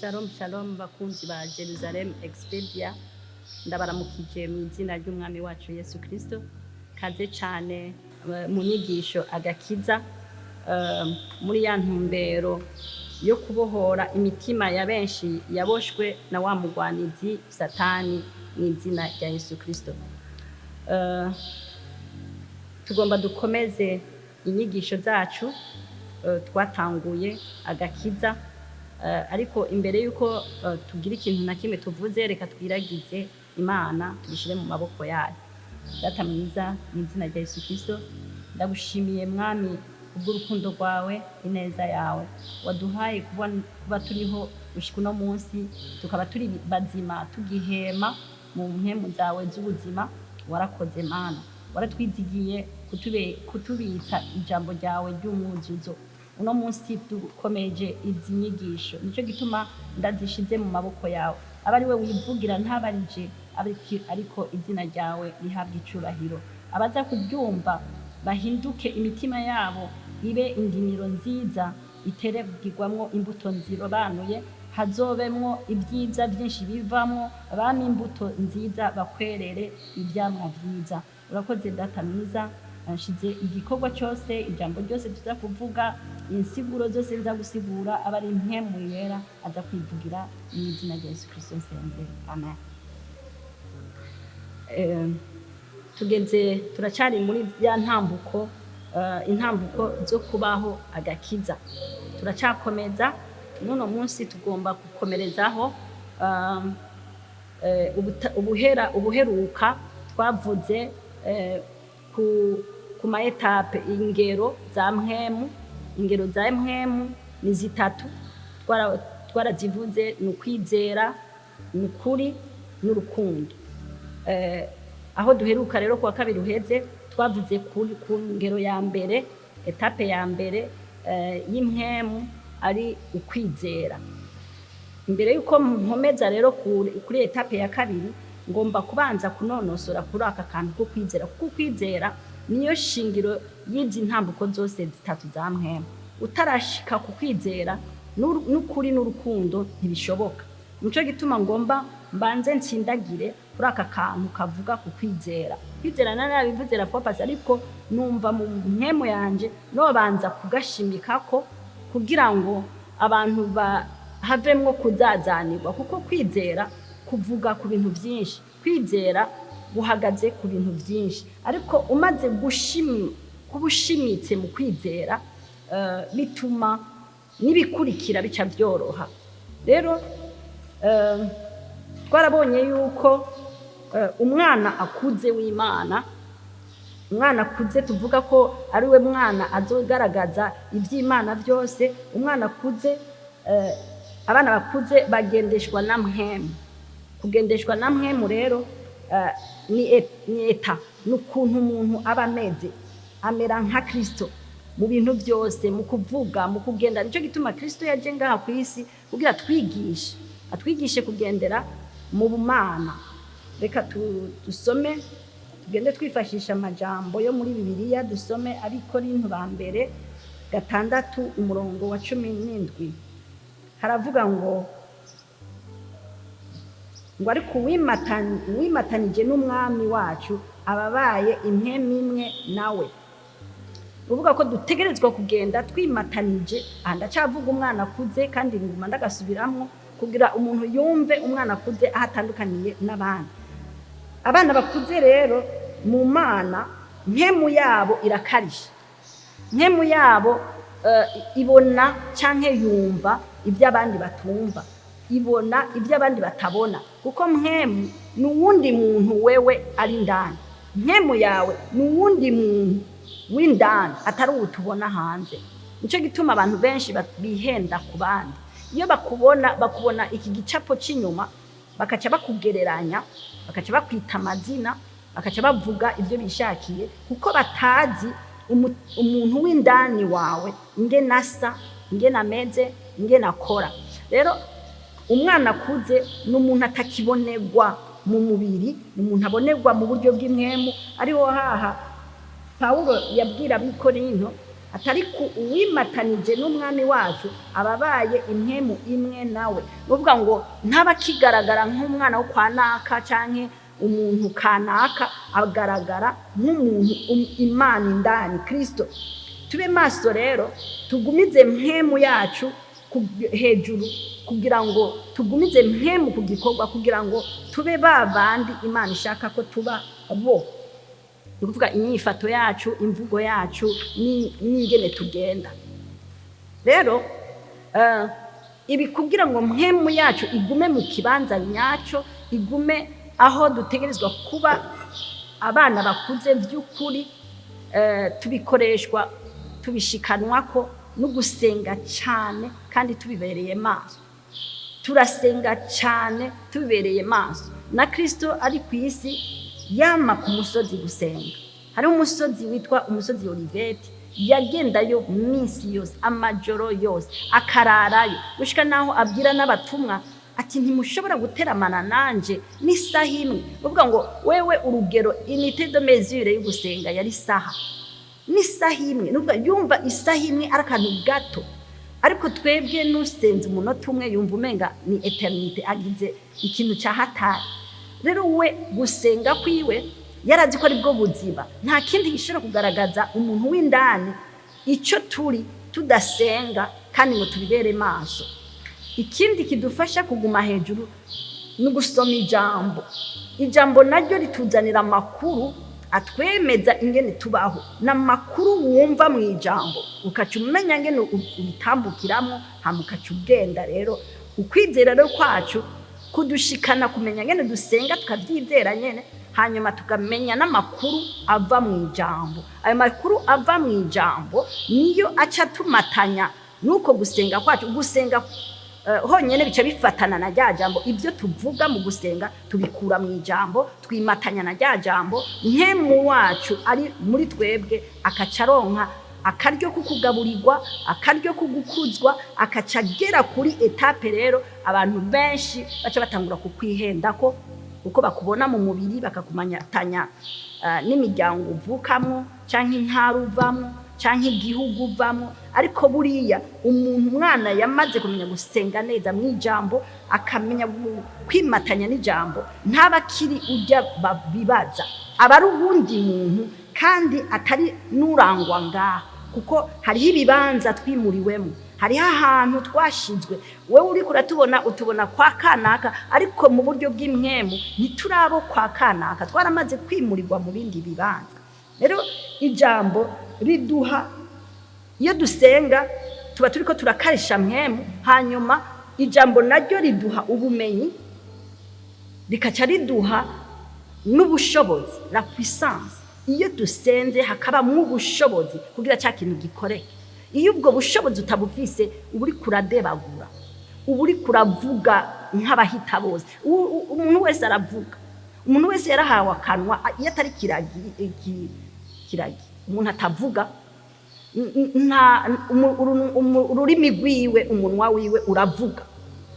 Shalom shalom bakunzi ba Jerusalem Expedia, ndabaramukije mu izina ry'umwami wacu Yesu Kristo. Kaze cyane mu nyigisho agakiza muri ya ntumbero yo kubohora imitima ya benshi yaboshwe na wa mugwanizi Satani mu izina rya Yesu Kristo. Tugomba dukomeze inyigisho zacu twatanguye agakiza, ariko imbere yuko tugira ikintu na kimwe tuvuze, reka twiragize Imana tubishire mu maboko yayo. Data mwiza, mu izina rya Yesu Kristo, ndagushimiye mwami kubw'urukundo rwawe, ineza yawe waduhaye kuba turiho gushika uno munsi, tukaba turi bazima tugihema mu mpemu zawe z'ubuzima. Warakoze Mana, waratwizigiye kutubitsa ijambo ryawe ry'umwuzuzo. Uno munsi dukomeje izi nyigisho, nico gituma ndazishize mu maboko yawe. Abari we wivugira ntabarije, ariko izina ryawe rihabwa icubahiro. Abaza kubyumva bahinduke, imitima yabo ibe indimiro nziza iterebwirwamwo imbuto nzirobanuye, hazobemwo ibyiza byinshi bivamwo, bama imbuto nziza bakwerere ivyamwa vyiza. Urakoze Data mwiza, nshize igikorwa cyose, ijambo ryose tuza kuvuga, insiguro zose nza gusigura, abari impemu yera aza kwivugira mu izina rya Yesu Kristo nsenze, amen. Turacari muri ya ntambuko, intambuko zo kubaho agakiza. Turacakomeza, n'uno munsi tugomba gukomerezaho ubuheruka twavuze ku ma etape, ingero za mpemu. Ingero za mpemu ni zitatu, twarazivuze: ni ukwizera, ni kuri, n'urukundo. Aho duheruka rero kuwa kabiri uheze twavuze ku ngero ya mbere, etape ya mbere y'impemu ari ukwizera. Imbere yuko nkomeza rero kuri etape ya kabiri, ngomba kubanza kunonosora kuri aka kantu ko kwizera, kuko kwizera niyo shingiro y'izi ntambuko zose zitatu za mpemu. Utarashika ku kwizera n'ukuri n'urukundo ntibishoboka. Nico gituma ngomba mbanze ntsindagire kuri aka kantu kavuga ku kwizera. Kwizera narabivuze rafopasi, ariko numva mu mpemu yanje nobanza kugashimikako kugira ngo abantu havemwo kuzazanirwa, kuko kwizera kuvuga ku bintu byinshi. Kwizera guhagaze ku bintu byinshi, ariko umaze kubushimitse mu kwizera, bituma nibikurikira bica byoroha. Rero twarabonye yuko umwana akuze w'Imana, umwana akuze tuvuga ko ari we mwana azogaragaza iby'Imana byose. Umwana akuze, abana bakuze bagendeshwa na mpemu. Kugendeshwa na mpemu rero ni eta, n'ukuntu umuntu aba ameze, amera nka Kristo mu bintu byose, mu kuvuga, mu kugenda. Nico gituma Kristo yaje ngaha ku isi kugira atwigishe kugendera mu bumana. Reka dusome, tugende twifashisha amajambo yo muri Bibiliya. Dusome Abikorinto ba mbere 6 umurongo wa 17. Haravuga ngo ariko uwimatanije n'umwami wacu ababaye impemu imwe nawe. Uvuga ko dutegerezwa kugenda twimatanije. Ndacavuga umwana akuze, kandi nguma ndagasubiramwo kugira umuntu yumve umwana akuze ahatandukaniye n'abandi. Abana bakuze rero mu Mana, mpemu yabo irakarisha. Mpemu yabo ibona canke yumva ibyo abandi batumva, ibona ibyo abandi batabona, kuko mpemu ni uwundi muntu wewe ari indani. Mpemu yawe ni uwundi muntu w'indani atari utubona hanze. Nico gituma abantu benshi bihenda ku bandi. Iyo bakubona iki gicapo c'inyuma, bakaca bakugereranya, bakaca bakwita amazina, bakaca bavuga ibyo bishakiye, kuko batazi umuntu w'indani wawe ingene asa, ingene ameze, ingene akora. Rero umwana akuze ni umuntu atakibonerwa mu mubiri, ni umuntu abonerwa mu buryo bw'impemu. Ariho haha Pawulo yabwira Abikorinto atari ku uwimatanije n'umwami wacu ababaye impwemu imwe nawe. Nuvuga ngo ntaba kigaragara nk'umwana wo kwa naka canke umuntu kanaka, agaragara nk'umuntu Imana indani Kristo. Tube maso rero, tugumize mpemu yacu hejuru kugira ngo tugumize mpemu ku gikorwa, kugira ngo tube babandi Imana ishaka ko tuba bo. Ni kuvuga inyifato yacu, imvugo yacu n'ingene tugenda. Rero ibi kugira ngo mpemu yacu igume mu kibanza nyaco, igume aho dutegerezwa kuba abana bakuze by'ukuri, tubikoreshwa tubishikanwa ko no gusenga cyane kandi tubibereye maso. Turasenga cyane tubibereye maso. Na Kristo ari ku isi yama ku musozi gusenga. Hari umusozi witwa umusozi Oliveti, yagendayo minsi yose, amajoro yose, akararayo, gushika naho abwira n'abatumwa ati ntimushobora guteramana nanje n'isaha imwe. Uvuga ngo wewe urugero unité de mesure yo gusenga yari saha n'isaha imwe. Nuvuga yumva isaha imwe ari akantu gato, ariko twebwe nusenze umunota umwe yumva umenga ni eternité, agize ikintu cya hatari. Rero we gusenga kwiwe yarazi ko ari bwo buzima, nta kindi gishobora kugaragaza umuntu w'indani icyo turi tudasenga kandi ngo tubibere maso. Ikindi kidufasha kuguma hejuru ni gusoma ijambo. Ijambo naryo rituzanira amakuru atwemeza ingene tubaho, n'amakuru wumva mu ijambo ukaca umenya ngene ubitambukiramo, hamukaca ugenda. Rero ukwizera rero kwacu kudushikana kumenya ngene dusenga tukabyizera nyene, hanyuma tukamenya n'amakuru ava mu ijambo. Ayo makuru ava mu ijambo niyo aca tumatanya nuko gusenga kwacu. Gusenga honyene bica bifatana na rya jambo. Ibyo tuvuga mu gusenga tubikura mu ijambo, twimatanya na rya jambo. Mpemu wacu ari muri twebwe akacaronka akaryo kukugaburirwa, akaryo kugukuzwa, akacagera kuri etape. Rero abantu benshi baca batangura kukwihenda ko uko bakubona mu mubiri, bakakumanyatanya n'imiryango uvukamo canke intara uvamo canke igihugu uvamo. Ariko buriya umwana yamaze kumenya gusenga neza mu ijambo, akamenya kwimatanya n'ijambo, ntaba kiri ujya bibaza, aba ari uwundi muntu kandi atari nurangwa ngaha, kuko hariho ibibanza twimuriwemo, hariho ahantu twashizwe. Wewe uri kuratubona utubona kwa kanaka, ariko mu buryo bw'imwemu ntiturabo kwa kanaka, twaramaze kwimurirwa mu bindi bibanza. Rero ijambo riduha, iyo dusenga tuba turiko turakarisha mwemu, hanyuma ijambo naryo riduha ubumenyi, rikaca riduha n'ubushobozi, la puissance. Iyo dusenze hakaba mu bushobozi kugira cya kintu gikoreke. Iyo ubwo bushobozi utabufise, uburi kuradebagura, uburi kuravuga nk'abahita bose. Umuntu wese aravuga, umuntu wese yarahawe akanwa. Iyo atari kiragi, umuntu atavuga, ururimi rwiwe, umunwa wiwe uravuga,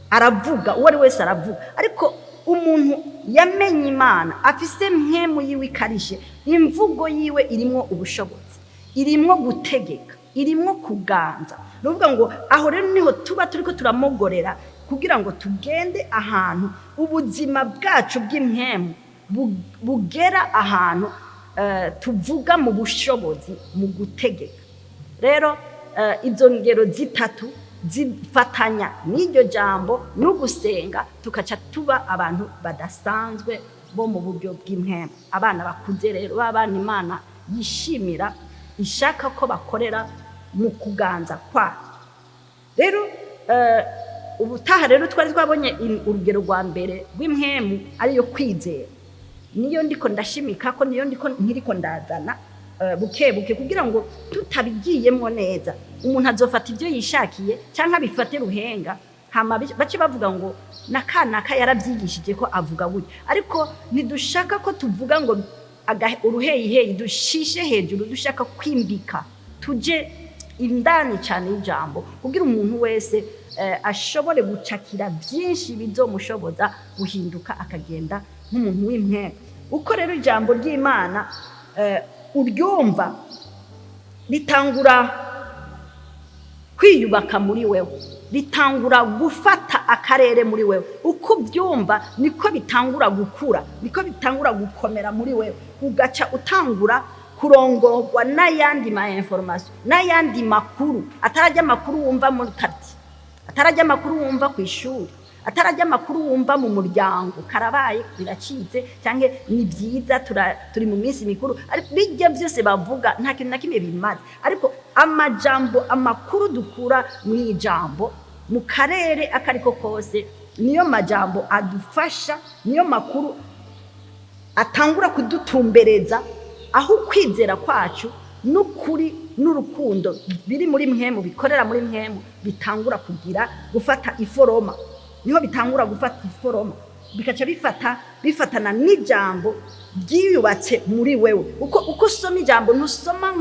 aravuga, uwo ari wese aravuga. Ariko umuntu yamenye Imana, afise mpemu yiwe ikarishe, imvugo yiwe irimo ubushobozi, irimo gutegeka, irimo kuganza. Nuvuga ngo aho rero niho tuba turiko turamogorera kugira ngo tugende ahantu ubuzima bwacu bw'impemu bugera ahantu tuvuga mu bushobozi, mu gutegeka. Rero izo ngero zitatu zifatanya n'iryo jambo no gusenga, tukaca tuba abantu badasanzwe bo mu buryo bw'impemu. Abana bakuze rero, babana Imana yishimira, ishaka ko bakorera mu kuganza kwa. Rero ubutaha rero twari twabonye urugero rwa mbere rw'impemu ariyo kwizera. Niyo ndiko ndashimika ko, niyo nkiriko ndazana buke buke kugira ngo tutabigiyemo neza. Umuntu azofata ibyo yishakiye cyangwa bifate ruhenga, hama bace bavuga ngo nakanaka yarabyigishije ko avuga buryo. Ariko nidushaka ko tuvuga ngo uruheyiheyi, dushishe hejuru, dushaka kwimbika, tuje indani cyane y'ijambo kugira umuntu wese ashobore gucakira byinshi bizomushoboza guhinduka akagenda nk'umuntu w'impemu. Uko rero ijambo ry'Imana uryumva ritangura kwiyubaka muri wewe, bitangura gufata akarere muri wewe. Uko byumva niko bitangura gukura, niko bitangura gukomera muri wewe, ugaca utangura kurongorwa n'ayandi ma information, n'ayandi makuru, atarajya makuru wumva muri quartier, atarajya makuru wumva ku ishuri, atarajya makuru wumva mu muryango, karabaye biracize cyangwa ni byiza turi mu minsi mikuru. Ariko bijya byose bavuga nta kintu na kimwe bimaze. Ariko amajambo, amakuru dukura mu ijambo mu karere akariko kose, niyo majambo adufasha, niyo makuru atangura kudutumbereza aho kwizera kwacu n'ukuri n'urukundo biri muri mwemu, bikorera muri mwemu, bitangura kugira gufata iforoma. Niho bitangura gufata iforoma, bikaca bifatana n'ijambo ryiyubatse muri wewe. Uko soma ijambo ntusoma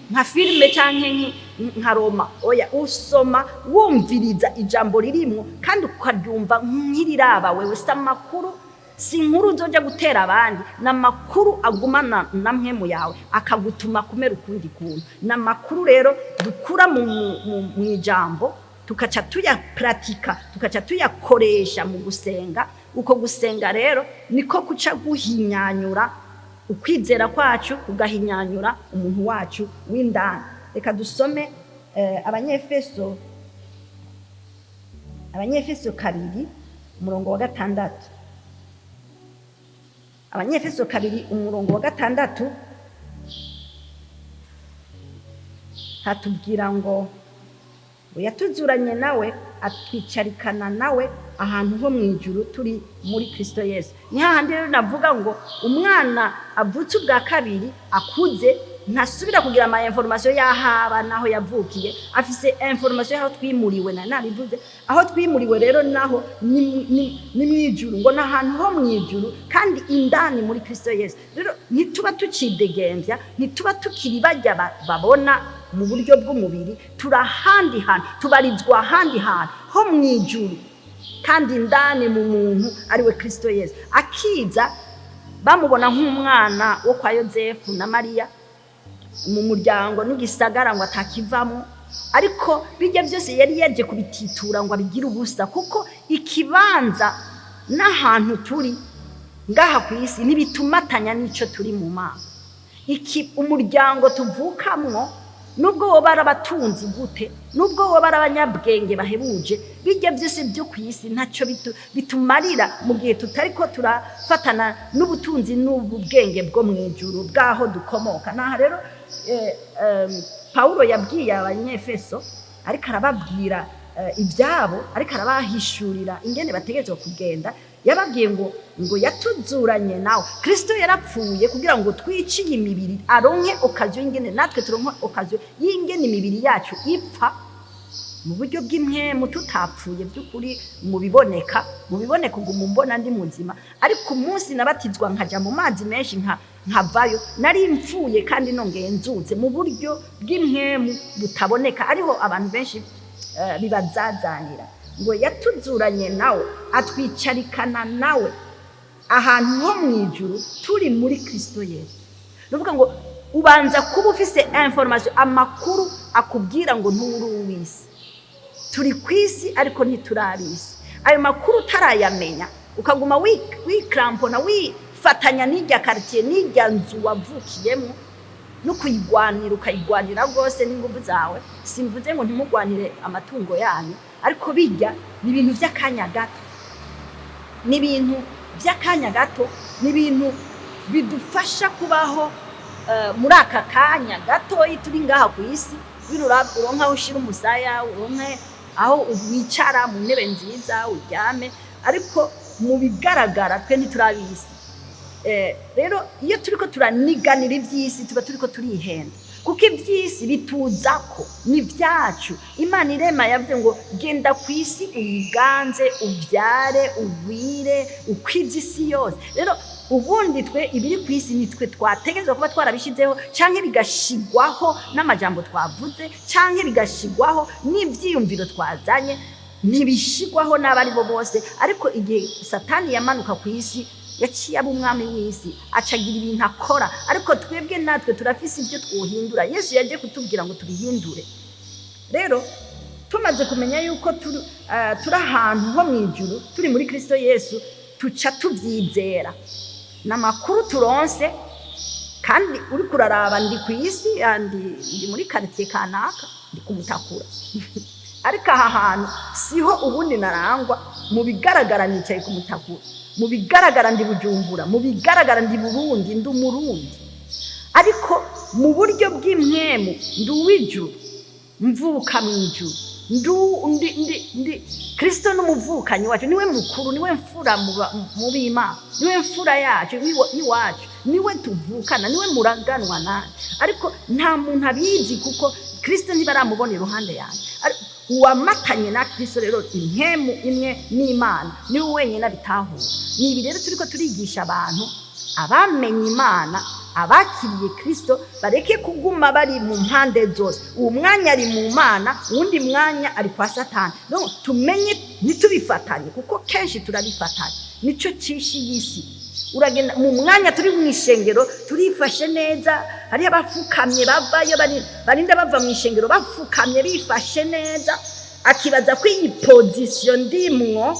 nka filime canke nka Roma, oya, usoma wumviriza ijambo ririmo kandi ukaryumva nk'iriraba wewe. Samakuru si inkuru uzoja gutera abandi, n'amakuru agumana na mwemu yawe akagutuma kumera ukundi kuntu. N'amakuru rero dukura mu ijambo, tukaca tuyapratika, tukaca tuyakoresha mu gusenga. Uko gusenga rero niko kuca guhinyanyura ukwizera kwacu, kugahinyanyura umuntu wacu w'indani. Reka dusome Abanyefeso 2 umurongo wa 6. Abanyefeso 2 umurongo wa 6 hatubwira ngo yatuzuranye nawe, atwicarikana nawe ahantu ho mu ijuru turi muri Kristo Yesu. Ni hahandi rero navuga ngo umwana avutse ubwa kabiri akuze ntasubira kugira ama information yahaba naho yavukiye, afise information aho twimuriwe. Nabivuze aho twimuriwe rero naho ni mwijuru, ngo nahantu ho mu ijuru kandi indani muri Kristo Yesu. Rero nituba tucidegembya, nituba tukiri bajya babona mu buryo bw'umubiri, turahandi hantu, tubarizwa handi hantu ho mu ijuru kandi indani mu muntu ari we Kristo Yesu. Akiza bamubona nk'umwana wo kwa Yozefu na Mariya mu muryango n'igisagara ngo atakivamo, ariko bijya byose yari yaje kubititura ngo abigira ubusa, kuko ikibanza n'ahantu turi ngaha ku isi nibitumatanya n'ico turi mu Mana. Umuryango tuvukamwo, nubwo woba arabatunzi gute, nubwo woba arabanyabwenge bahebuje, bijya byose byo ku isi ntacyo bitumarira mu gihe tutariko turafatana n'ubutunzi n'ubwenge bwo mu ijuru bwaho dukomoka. Naha rero Paulo yabwiye Abanyefeso, ariko arababwira ibyabo, ariko arabahishurira ingene bategetswe kugenda. Yababwiye ngo yatuzuranye nawe. Kristo yarapfuye kugira ngo twiciye imibiri, aronke okaziyo ingene natwe turonke okaziyo y'ingene imibiri yacu ipfa mu buryo bw'imwemu, tutapfuye by'ukuri mu biboneka ugumu mbona ndi muzima. Ariko umunsi nabatizwa nkaja mu mazi menshi nkavayo, nari mfuye kandi nongeye nzutse mu buryo bw'imwemu butaboneka, ariho abantu benshi bibazazanira. Ngo yatuzuranye nawe, atwicarikana nawe ahantu ho mu ijuru turi muri Kristo Yesu. Nuvuga ngo ubanza kuba ufise information, amakuru akubwira ngo nturi uw'isi, turi kwisi ariko ntiturabisi. Ayo makuru utarayamenya, ukaguma wikrampona, wifatanya n'irya quartier, n'irya nzu wavukiyemo, no kuyigwanira, ukayigwanira rwose n'ingufu zawe. Simvuze ngo ntimugwanire amatungo yanyu, ariko bijya ni ibintu by'akanya gato, ni ibintu by'akanya gato, ni ibintu bidufasha kubaho muri aka kanya gato turi ngaha ku isi. Uronka aho ushira umusaya, uronke aho wicara mu ntebe nziza uryame, ariko mu bigaragara twe ntiturabisi. Rero iyo turiko turaniganira iby'isi, tuba turiko turihenda, kuko iby'isi bituzako ni byacu. Imana irema yavuze ngo genda ku isi uyiganze, ubyare, ugwire, ukwize isi yose. Rero ubundi twe ibiri ku isi nitwe twategerezwa kuba twarabishizeho, canke bigashigwaho n'amajambo twavuze, canke bigashigwaho n'ivyiyumviro twazanye, ntibishigwaho n'abari bo bose. Ariko igihe Satani yamanuka ku isi yaciye aba umwami w'isi acagira ibintu akora, ariko twebwe natwe turafise ibyo twohindura. Yesu yaje kutubwira ngo tubihindure. Rero tumaze kumenya yuko turi ahantu ho mw'ijuru, turi muri Kristo Yesu, tuca tuvyizera n'amakuru turonse. Kandi uri kuraraba ndi ku isi, ndi muri quartier kanaka, ndi kumutakura ariko aha hantu siho ubundi narangwa. Mu bigaragara nicaye kumutakura, mu bigaragara ndi Bujumbura, mu bigaragara ndi Burundi, ndi Umurundi, ariko mu buryo bw'imwemu ndi uw'ijuru, mvuka mw'ijuru, ndi Kristo n'umuvukanyi wacu, niwe mukuru, niwe mfura mu b'Imana, niwe mfura yacu iwacu, niwe tuvukana, niwe muraganwa nawe. Ariko nta muntu abizi kuko Kristo ntibaramubona iruhande yanjye. Uwamatanye na Kristo rero impemu imwe n'Imana niwe wenyine abitahura. Ni ibi rero turiko turigisha abantu abamenye Imana, abakiriye Kristo, bareke kuguma bari mu mpande zose. Uwo mwanya ari mu Mana, uwundi mwanya ari kwa Satani. No, tumenye ntitubifatanye kuko kenshi turabifatanye. Nico cishi y'isi. Uragenda mu mwanya turi mu ishengero turifashe neza, hari abafukamye bavayo barinda bava mu ishengero bafukamye bifashe neza, akibaza ko iyi position ndimwo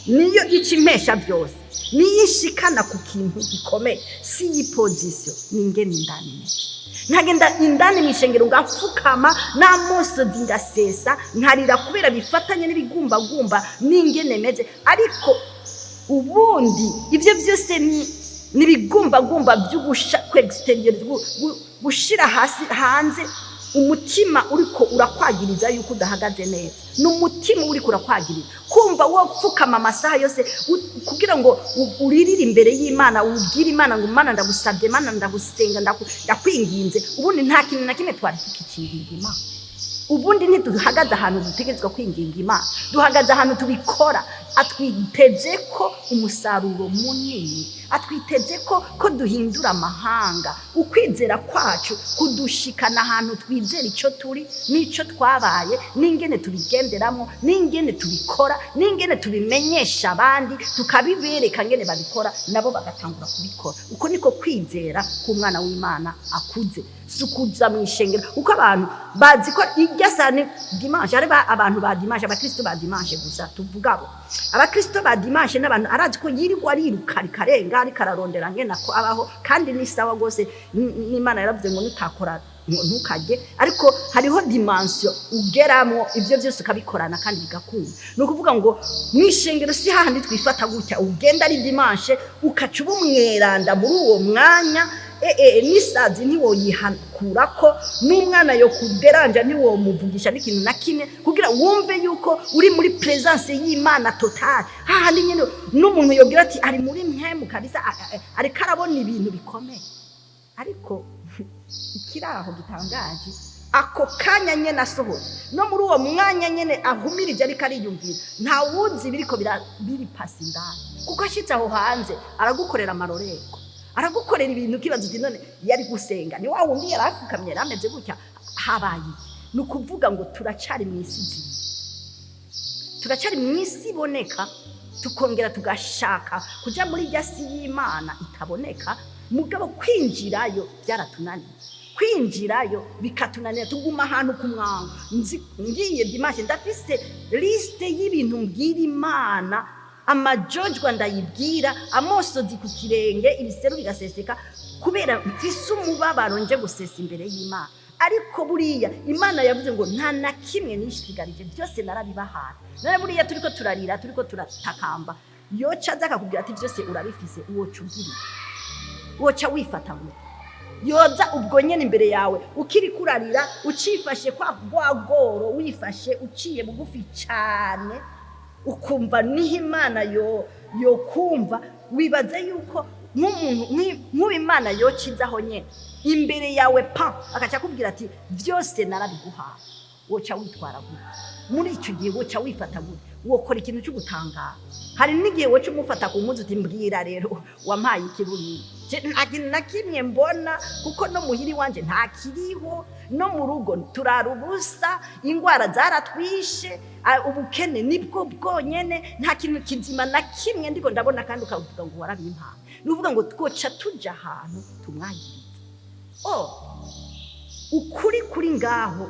niyo ikimpesha byose, niyo ishikana ku kintu gikomeye. Si iyi position ningene indani ntagenda indani mu ishengero ngafukama n'amosozi ngasesa nkarira kubera bifatanye n'ibigumbagumba ningene meze. Ariko ubundi ibyo byose n'ibigumbagumba by'ugusha kw'exterior, gushira hasi hanze. Umutima uriko urakwagiriza yuko udahagaze neza, n'umutima uriko urakwagiriza kumva wo pfukama amasaha yose kugira ngo uririre imbere y'Imana, ubwire Imana ngo Imana ndagusabye, Imana ndagusenga, ndakwinginze. Ubundi nta kintu na kimwe twari tukikingira Imana. Ubundi ntiduhagaze ahantu dutegerezwa kwinginga Imana, duhagaze ahantu tubikora. Atwiteze ko umusaruro munini, atwiteze ko duhindura amahanga. Ukwizera kwacu kudushikana ahantu twizera icyo turi n'icyo twabaye, n'ingene tubigenderamo, n'ingene tubikora, n'ingene tubimenyesha abandi, tukabibereka ngene babikora nabo bagatangura kubikora. Uko niko kwizera k'umwana w'Imana akuze. Sukuza mu ishengero uko abantu bazi ko irya sane dimanche, ari abantu ba dimanche, abakristo ba dimanche gusa tuvugabo. Abakristo ba dimanche n'abantu arazi ko yirirwa ariruka karenga ari kararondera ngena ko abaho, kandi ni sawa gose. n'Imana yaravuze ngo nutakora ntukajye, ariko hariho dimension ugeramo ibyo byose ukabikorana kandi bigakunda. No kuvuga ngo mwishengero si hahandi twifata gutya, ugenda ari dimanche ukaca ubumweranda muri uwo mwanya. Nisazi ntiwoyihakura ko n'umwana yo kuderanja ntiwomuvugisha n'ikintu na kimwe kugira wumve yuko uri muri presence y'Imana total. Hahandi nyine n'umuntu yogira ati ari muri mpemu kabisa, ari karabona ibintu bikomeye. Ariko ikiraho gitangaje, ako kanya nyene asohoze no muri uwo mwanya nyene ahumirije ariko ariyumvira, nta wuzi biriko biri pasi ndani, kuko ashitse aho hanze aragukorera amaroreko, aragukorera ibintu kibazo uti none yari gusenga ni wa wundi yarafukamye yarameze gutya habaye. Ni ukuvuga ngo turacari mu isi, turacari mu isi iboneka, tukongera tugashaka kuja muri irya si y'Imana itaboneka. Mugabo kwinjirayo byaratunaniye, kwinjirayo bikatunanira, tuguma ahantu ku mwango. Ngiye dimanche ndafise liste y'ibintu mbwira Imana, amajojwa ndayibwira, amosozi ku kirenge, ibiseru bigaseseka kubera mfise umubabaro nje gusesa imbere y'Imana. Ariko buriya Imana yavuze ngo nta na kimwe nishigarije, byose narabibahaye. None buriya turiko turarira, turiko turatakamba, yoca aza akakubwira ati byose urabifise, woca ugiri, woca wifata ngo yoza ubwo nyene imbere yawe ukiri kurarira, ucifashe kwa gwagoro, wifashe uciye bugufi cyane, ukumva niho Imana yo kumva. Wibaze yuko nk'umuntu Imana yocizaho nyene imbere yawe pa akaca kubwira ati byose narabiguhaye. woca witwara gute muri icyo gihe woca wifata gute wokora ikintu cyo gutangara hari n'igihe woca umufata ku mpuzu uti mbwira rero wampaye ikiburi nta kintu na kimwe mbona kuko no muhiri wanje nta kiriho no mu rugo turara ubusa ingwara zaratwishe ubukene nibwo bwonyene nta kintu kizima na kimwe ndiko ndabona kandi ukavuga ngo warabimpaye nuvuga ngo twoca tuja ahantu tumwagiriza ukuri kuri ngaho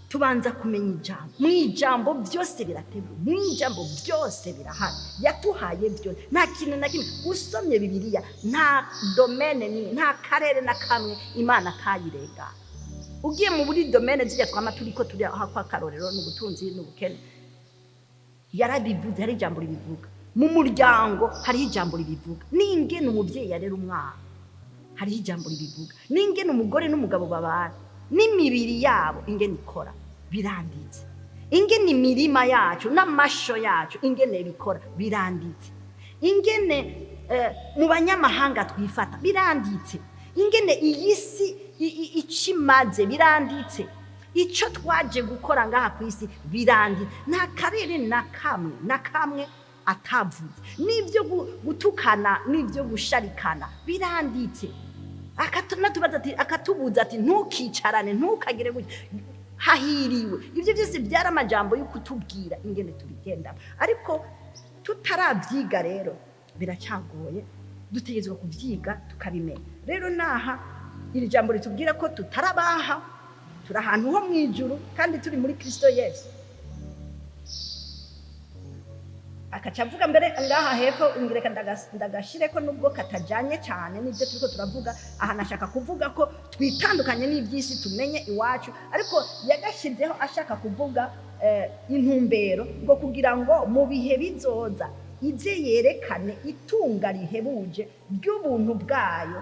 tubanza kumenya ijambo mu ijambo byose birateguye mu ijambo byose birahari yatuhaye byose nta kintu na kimwe usomye bibiliya nta domaine nta karere na kamwe Imana kayirenga ugiye mu buri domaine zijya twama turiko turi aho kwa karorero n'ubutunzi n'ubukene yarabivuze hari ijambo ribivuga mu muryango hari ijambo ribivuga n'ingene umubyeyi yarera umwana hari ijambo ribivuga n'ingene umugore n'umugabo babana n'imibiri yabo ingene ikora biranditse ingene imirima yacu n'amasho yacu ingene bikora biranditse ingene mu banyamahanga twifata biranditse ingene iyi si ikimaze biranditse icyo twaje gukora ngaha ku isi biranditse nta karere na kamwe atavuze n'ibyo gutukana n'ibyo gusharikana biranditse akatubuza ati ntukicarane ntukagire gutya hahiriwe ibyo byose byari amajambo yo kutubwira ingene tubigenda ariko tutarabyiga rero biracyagoye dutegerezwa kubyiga tukabimenya rero naha iri jambo ritubwira ko tutarabaha turi ahantu ho mu ijuru kandi turi muri Kristo Yesu akacavuga mbere ngaha hepfo ingireka ndagashireko nubwo katajanye cyane nibyo turiko turavuga aha nashaka kuvuga ko twitandukanye n'ibyisi tumenye iwacu ariko yagashizeho ashaka kuvuga intumbero ngo kugira ngo mu bihe bizoza ize yerekane itunga rihebuje ry'ubuntu bwayo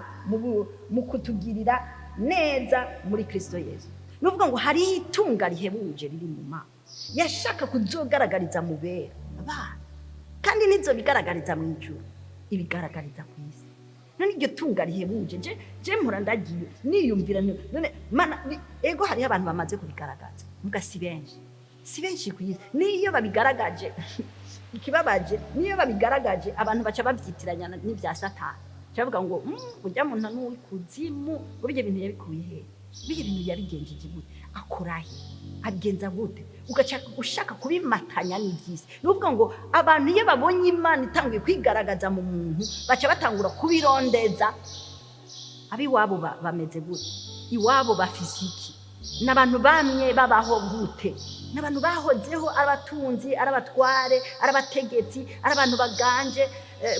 mu kutugirira neza muri Kristo Yesu nuvuga ngo hari itunga rihebuje riri mu Mana yashaka kuzogaragariza mu bera abana kandi nizo bigaragariza mu ijuru ibigaragariza ku isi none iryo tunga rihebuje je mpora ndagiye niyumvira none Mana ego hari abantu bamaze kubigaragaza muga si benshi ku isi niyo babigaragaje ikibabaje niyo babigaragaje abantu baca babyitiranya n'ibya Satani cyavuga ngo ujya muntu n'uwi kuzimu buryo bintu yabikuye he biye bintu yabigenjeje gute akorahe abigenza gute ushaka kubimatanya n'ibyisi nuvuga ngo abantu iyo babonye Imana itanguye kwigaragaza mu muntu baca batangura kubirondeza abiwabo bameze gute iwabo bafisiki n'abantu bamwe babaho gute n'abantu bahozeho arabatunzi arabatware arabategetsi arabantu baganje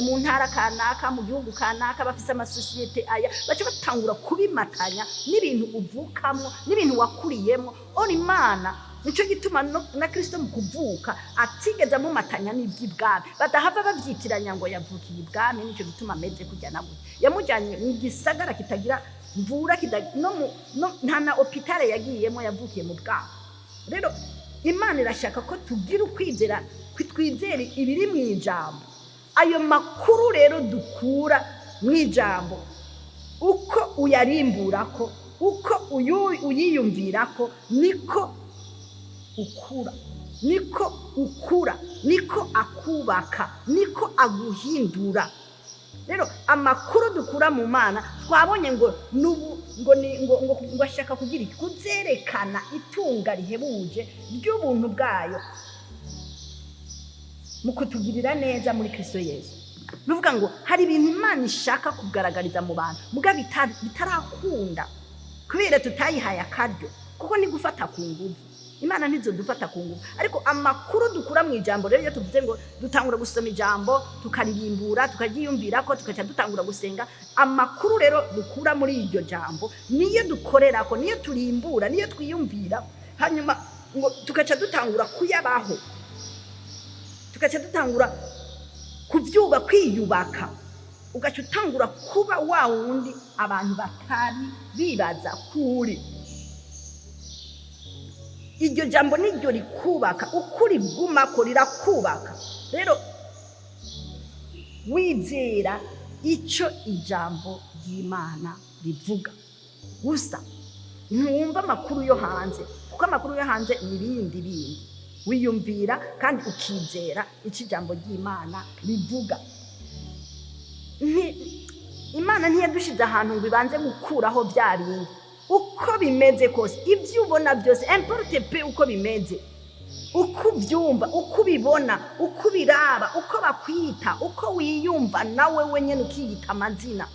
mu ntara kanaka mu gihugu kanaka bafise amasosiyete aya baca batangura kubimatanya n'ibintu uvukamo n'ibintu wakuriyemo Imana nico gituma na Kristo mu kuvuka atigeza mu matanya n'iby'ibwami badahava babyitiranya ngo yavukiye ibwami nico gituma ameze kujya nabo yamujyanye mu gisagara kitagira mvura nta na hopitale yagiyemo yavukiye mu bwami rero Imana irashaka ko tugira ukwizera twizere ibiri mu ijambo ayo makuru rero dukura mu ijambo uko uyarimburako uko uyiyumvirako niko ukura niko akubaka niko aguhindura rero amakuru dukura mu Mana twabonye ngo ashaka kugira kuzerekana itunga rihebuje ry'ubuntu bwayo mu kutugirira neza muri Kristo Yesu nuvuga ngo hari ibintu Imana ishaka kugaragariza mu bantu muga bitarakunda kubera tutayihaye akaryo kuko ni gufata ku nguvu Imana nizo dufata ku nguvu ariko amakuru dukura mu ijambo rero iyo tuvuze ngo dutangura gusoma ijambo tukaririmbura tukagiyumvira ko tukaca dutangura gusenga amakuru rero dukura muri iryo jambo niyo dukorera ko niyo turimbura niyo twiyumvira hanyuma ngo tukaca dutangura kuyabaho tukaca dutangura kubyuba kwiyubaka ugaca utangura kuba wa wundi abantu batari bibaza kuri iryo jambo niryo rikubaka ukuri bw'umako rirakubaka rero wizera icyo ijambo ry'Imana rivuga gusa ntumva amakuru yo hanze, kuko amakuru yo hanze ni bindi wiyumvira kandi ukizera icyo ijambo ry'Imana rivuga. Imana ntiyadushize ahantu ngo ibanze gukuraho bya bindi uko bimeze kose, ibyo ubona byose importe pe uko bimeze, uko ubyumva, uko ubibona, uko ubiraba, uko bakwita, uko wiyumva nawe wenyine ukiyita amazina,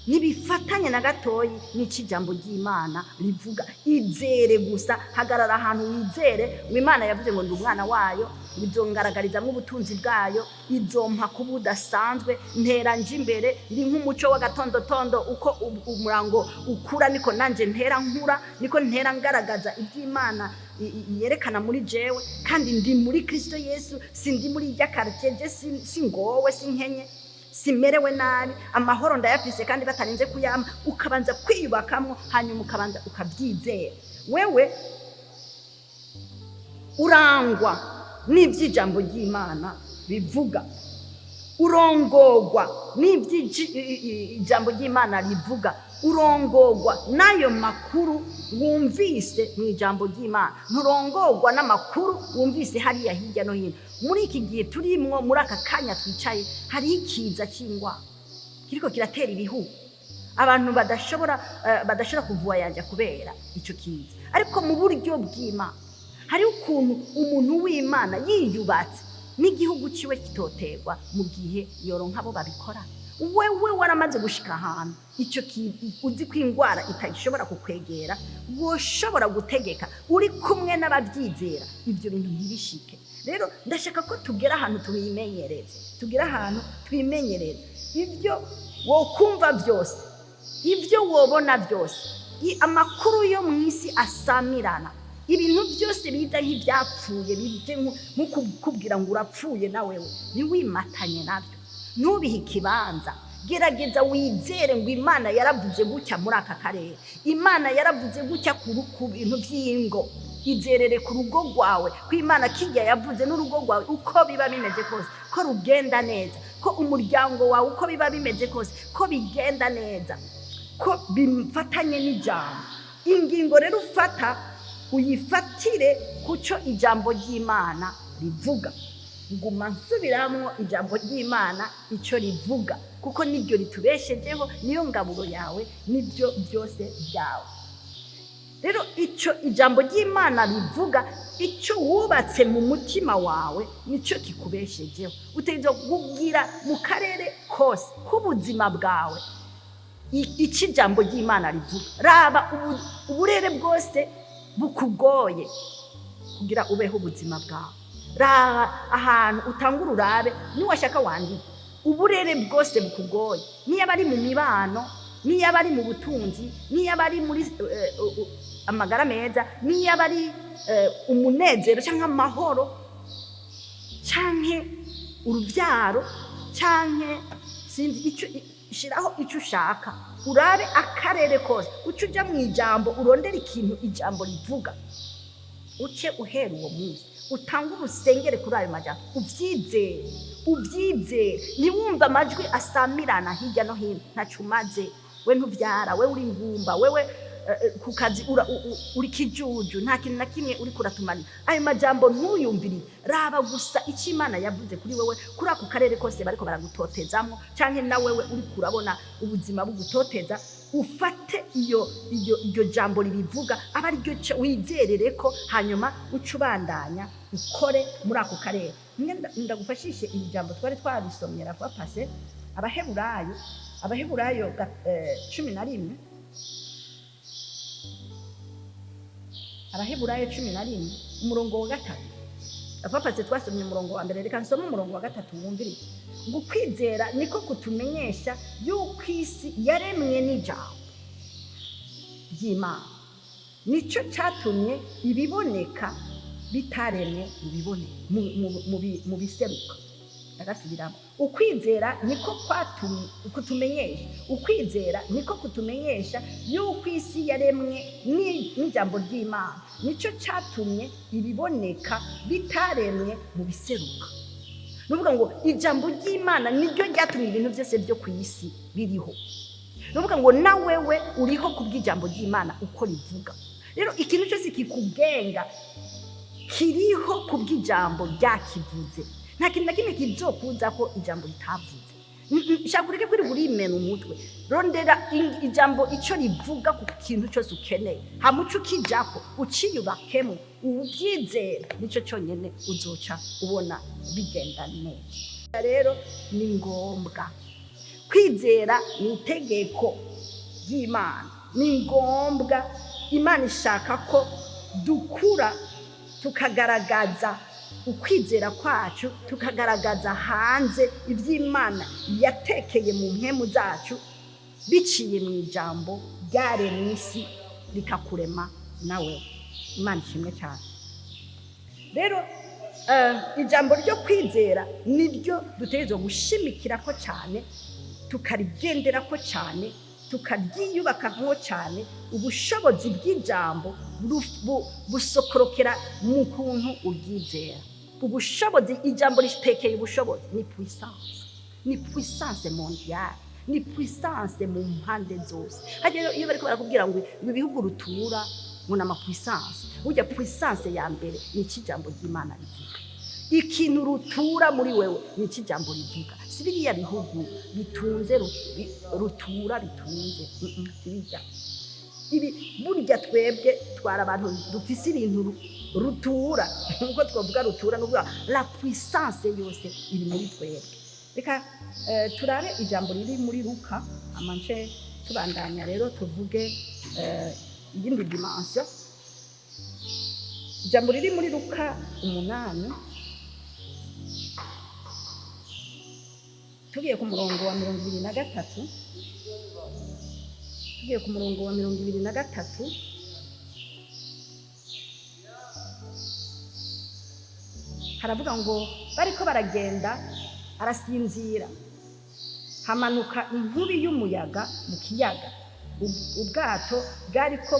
ntibifatanye na gatoyi n'icyo ijambo ry'Imana rivuga. Izere gusa, hagarara ahantu wizere. Imana yavuze ngo ndi umwana wayo, izongaragarizamo ubutunzi bwayo, izompa kuba udasanzwe, ntera nje imbere, ndi nk'umuco w'agatondotondo, uko umurango ukura niko nanje ntera nkura, niko ntera ngaragaza iby'Imana yerekana muri jewe, kandi ndi muri Kristo Yesu, sindi muri irya quartier, singowe, sinkenye, simerewe nabi, amahoro ndayafise kandi batarinze kuyama. Ukabanza kwiyubakamwo, hanyuma ukabanza ukabyizera. Wewe urangwa n'iby'ijambo ry'Imana bivuga, urongogwa n'iby'ijambo ry'Imana rivuga, urongogwa n'ayo makuru wumvise mu ijambo ry'Imana, nturongogwa n'amakuru wumvise hariya hirya no hino. Muri iki gihe turimwo, muri aka kanya twicaye, hari ikiza cy'ingwara kiriko kiratera ibihugu, abantu badashobora kuvuwa yanja kubera icyo kiza. Ariko mu buryo bw'Imana hari ukuntu umuntu w'Imana yiyubatse n'igihugu ciwe kitoterwa mu gihe yoronka abo babikora. Wewe waramaze gushika ahantu icyo uzi ko ingwara itashobora kukwegera, woshobora gutegeka uri kumwe n'ababyizera ibyo bintu ntibishike. Rero ndashaka ko tugera ahantu twimenyereze, ibyo wokumva byose, ibyo wobona byose, amakuru yo mu isi asamirana, ibintu byose biza nk'ibyapfuye, bije nk'ukubwira ngo urapfuye na wewe, ntiwimatanye nabyo, ntubihe ikibanza. Gerageza wizere ngo Imana yaravuze gutya muri aka karere, Imana yaravuze gutya ku bintu by'ingo. Izerere ku rugo rwawe ko Imana kijya yavuze n'urugo rwawe uko biba bimeze kose ko rugenda neza, ko umuryango wawe uko biba bimeze kose ko bigenda neza, ko bifatanye n'ijambo. Ingingo rero ufata uyifatire kuco ijambo ry'Imana rivuga. Nguma nsubiramwo ijambo ry'Imana icyo rivuga, kuko nibyo ritubeshejeho, niyo ngaburo yawe, nibyo byose byawe. Rero icyo ijambo ry'Imana rivuga, icyo wubatse mu mutima wawe nicyo kikubeshejeho. Utegerezwa kugira mu karere kose k'ubuzima bwawe icyo ijambo ry'Imana rivuga. Raba uburere bwose bukugoye kugira ubeho ubuzima bwawe, raba ahantu utangura urabe, niwashaka wandike uburere bwose bukugoye, niyo bari mu mibano, niyo bari mu butunzi, niyo bari muri amagara meza, niyo bari umunezero cyangwa amahoro cyangwa urubyaro cyangwa sinzi icyo, shiraho icyo ushaka, urabe akarere kose, uce ujya mu ijambo, urondera ikintu ijambo rivuga, uce uhera uwo munsi utanga urusengere kuri ayo majambo, ubyizere, niwumva amajwi asamirana hirya no hino, ntacyo umaze. We ntubyara, we uri ingumba, wewe ku kazi uri kijuju, nta kintu na kimwe uri kuratumanira. Ayo majambo ntuyumvire, raba gusa icyo Imana yavuze kuri wewe, kuri ako karere kose bariko baragutotezamo, canke na wewe uri kurabona ubuzima bugutoteza, ufate iyo jambo ribivuga, aba ari ryo wizerere ko, hanyuma ucubandanya ukore muri ako karere. Ndagufashishe iri jambo twari twarisomyera kwa pase, Abaheburayo 11, Abaheburayo 11 umurongo wa 3. Apapase twasomye umurongo wa mbere, reka nsome umurongo wa 3 wumvire. Ngo kwizera niko kutumenyesha yuko isi yaremwe n'ijambo ry'Imana, nico cyatumye ibiboneka bitaremwe mu biseruka. Agasubiramo, ukwizera niko kutumenyesha, ukwizera niko kutumenyesha yuko isi yaremwe n'ijambo ry'Imana, nico cyatumye ibiboneka bitaremwe mu biseruka. Nuvuga ngo ijambo ry'Imana niryo ryatumye ibintu byose byo ku isi biriho. nuvuga ngo na wewe uriho kubw'ijambo ry'Imana uko rivuga. Rero ikintu cyose kikugenga kiriho kubw'ijambo ryakivuze. Nta kintu na kimwe kizokuza ko ijambo ritavuze. Shakureke kuri burimena umutwe. Rondera ijambo ico rivuga ku kintu cyose ukeneye. Hamuco kijako uciyubakemo ubyizera nico cyonyene uzoca ubona bigenda neza. Rero ni ngombwa kwizera ni itegeko ry'Imana. Ni ngombwa Imana ishaka ko dukura tukagaragaza ukwizera kwacu, tukagaragaza hanze iby'Imana yatekeye mu mpemu zacu biciye mu ijambo ryaremye isi rikakurema nawe. Imana ishimwe cyane. Rero ijambo ryo kwizera niryo dutegerezwa gushimikira ko cyane, tukarigendera ko cyane, tukaryiyubakamo cyane. Ubushobozi bw'ijambo busokorokera mu kuntu ubyizera. Ubushobozi, ijambo ritekeye ubushobozi ni puissance. Ni puissance mondiale, ni puissance mu mpande zose. Hajya iyo bariko barakubwira ngo ibihugu rutura ngo na puissance, burya puissance ya mbere ni ikijambo ry'Imana rivuga. Ikintu rutura muri wewe ni ikijambo rivuga. Si biriya bihugu bitunze rutura bitunze bijya ibi burya twebwe twara abantu dufise ibintu rutura, nkuko twavuga rutura n'ubwa la puissance yose iri muri twebwe. Reka turare ijambo riri muri Luka amanje tubandanya. Rero tuvuge iyindi dimension. Ijambo riri muri Luka 8 tugiye ku murongo wa 23. Tugiye ku murongo wa 23 haravuga ngo bariko baragenda arasinzira, hamanuka inkubi y'umuyaga mu kiyaga, ubwato bwariko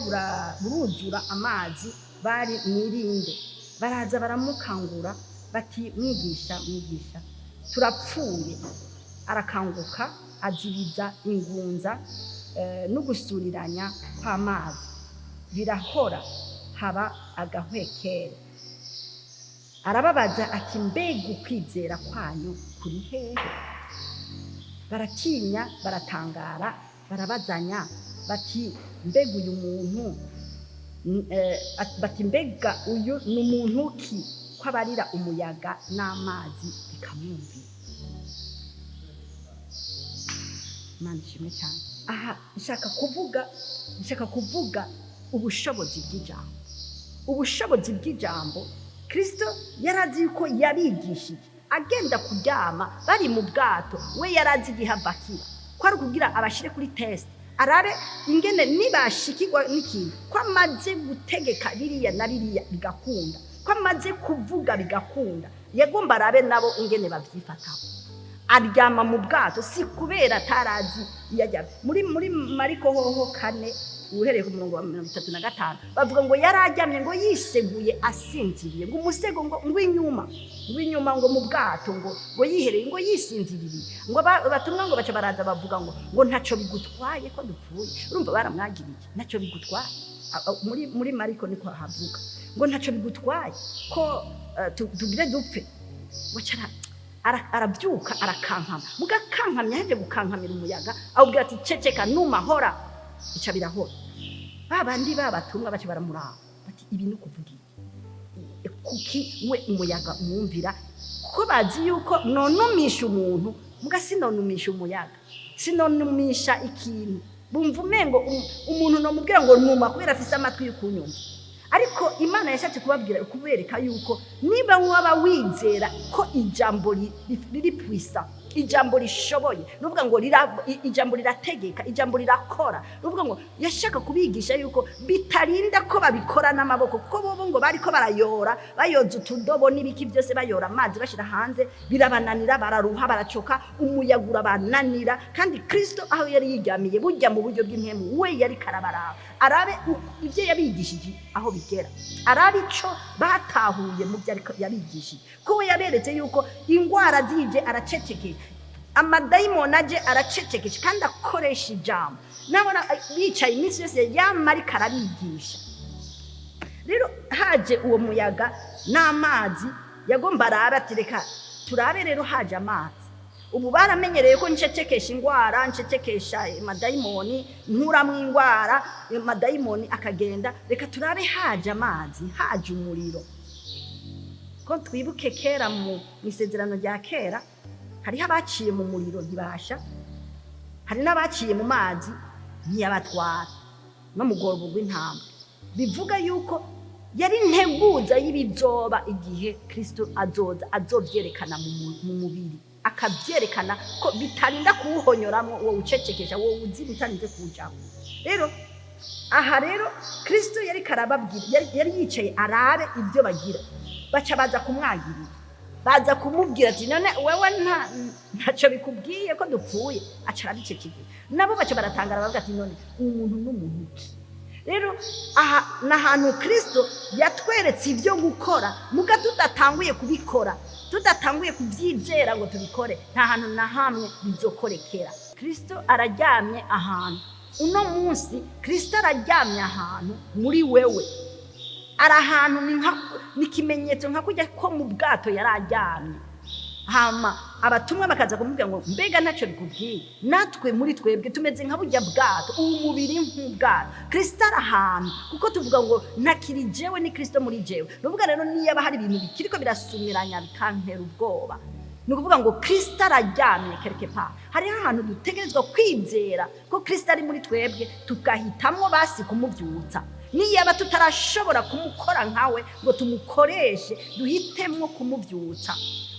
buruzura amazi, bari mwirinde. Baraza baramukangura bati mwigisha turapfuye. Arakanguka azibiza ingunza n'ugusuriranya kw'amazi birahora, haba agahwekere. Arababaza ati mbega ukwizera kwanyu kuri hehe? Baratinya baratangara barabazanya bati mbega uyu muntu bati mbega uyu ni umuntu ki ko abarira umuyaga n'amazi bikamwumvira. Imana ishimwe cyane. Aha nshaka kuvuga ubushobozi bw'ijambo. Ubushobozi bw'ijambo Kristo yarazi yuko yabigishije agenda kuryama bari mu bwato. We yarazi igihabakira ko ari kugira abashire kuri test, arabe ingene nibashikirwa n'ikintu ko amaze gutegeka biriya na biriya bigakunda, ko amaze kuvuga bigakunda. Yagomba arabe nabo ingene bavyifataho. Aryama mu bwato si kubera tarazi yajya muri Mariko hoho 4 uhereye ku murongo wa 35 bavuga ngo yarajyamye ngo yiseguye asinziriye, ngo umusego ngo ngwinyuma ngo mu bwato ngo yihereye ngo yisinziriye. Ngo batumwa ngo baca baraza bavuga ngo ntaco bigutwaye ko dupfuye. Urumva baramwagiriye ntaco bigutwaye. Muri Mariko niko havuga ngo ntaco bigutwaye ko tugire dupfe. Wacara arabyuka arakankama, mugakankamye yaje gukankamira umuyaga ahubwo ati ceceka numahora ica birahora. Babandi babatumwa bace baramuraba bati ibi ni kuvuga kuki we umuyaga umwumvira, ko bazi yuko nonumisha umuntu muga sinonumisha umuyaga, sinonumisha ikintu. Bumva umengo umuntu no mubwira ngo numa kubera afise amatwi y'ukunyumva. Ariko Imana yashatse kubereka yuko niba waba wizera ko ijambo riri puissant, ijambo rishoboye, nuvuga ngo ijambo rirategeka, ijambo rirakora. Nuvuga ngo yashaka kubigisha yuko bitarinda ko babikora n'amaboko, kuko bobo ngo bariko barayora, bayoza utudobo n'ibiki byose bayora amazi bashira hanze, birabananira, bararuha, baracoka, umuyagura bananira. Kandi Kristo aho yari yijyamiye burya mu buryo bw'impemu, we yari karabaraba arabe ibyo yabigishije aho bigera, arabe ico batahuye mu byo yabigishije, ko we yaberetse yuko ingwara zije aracecekeye. amadayimoni aje aracecekesha kandi akoresha ijambo. Nabona bicaye iminsi yose yamara karabigisha. Rero haje uwo muyaga n'amazi yagomba arabe ati reka turabe. Rero haje amazi. Ubu baramenyereye ko ncecekesha ingwara, ncecekesha amadayimoni, nkuramwe ingwara, amadayimoni akagenda. Reka turabe haje amazi, haje umuriro. Ko twibuke kera mu isezerano rya kera hariho abaciye mu muriro ntibasha, hari n'abaciye mu mazi ntiyabatwara, no mu rwobo rw'intama. Bivuga yuko yari integuza y'ibizoba igihe Kristo azoza, azovyerekana mu mubiri, akavyerekana ko bitarinda kuwuhonyoramwo uwo ucecekesha, uwo uzi bitarinze kujamo. Rero aha rero Kristo yari karababwira, yari yicaye arabe ibyo bagira. Baca baza kumwagirira, baza kumubwira ati none wewe ntaco bikubwiye ko dupfuye. Aca arabicecekera. Nabo baca baratangara bavuga ati none umuntu n'umuntu iki? Rero aha n'ahantu Kristo yatweretse ibyo gukora, muga tudatanguye kubikora, tudatanguye kubyizera ngo tubikore, nta hantu na hamwe bizokorekera. Kristo araryamye ahantu. Uno munsi Kristo araryamye ahantu muri wewe. Ari ahantu ni ikimenyetso nka kujya ko mu bwato yararyamye. Hama abatumwa bakaza kumubwira ngo mbega ntacyo bikubwiye. Natwe muri twebwe tumeze nka burya bwato, ubu mubiri nk'ubwato. Kristo ari ahantu, kuko tuvuga ngo ntakiri jewe ni Kristo muri jewe. Nuvuga rero niba hari ibintu bikiriko birasumiranya bikantera ubwoba, ni ukuvuga ngo Kristo araryamye quelque part. Hariho ahantu dutegerezwa kwizera ko Kristo ari muri twebwe, tugahitamwo basi kumuvyutsa. Niyaba tutarashobora kumukora nkawe ngo tumukoreshe, duhitemwo kumuvyutsa.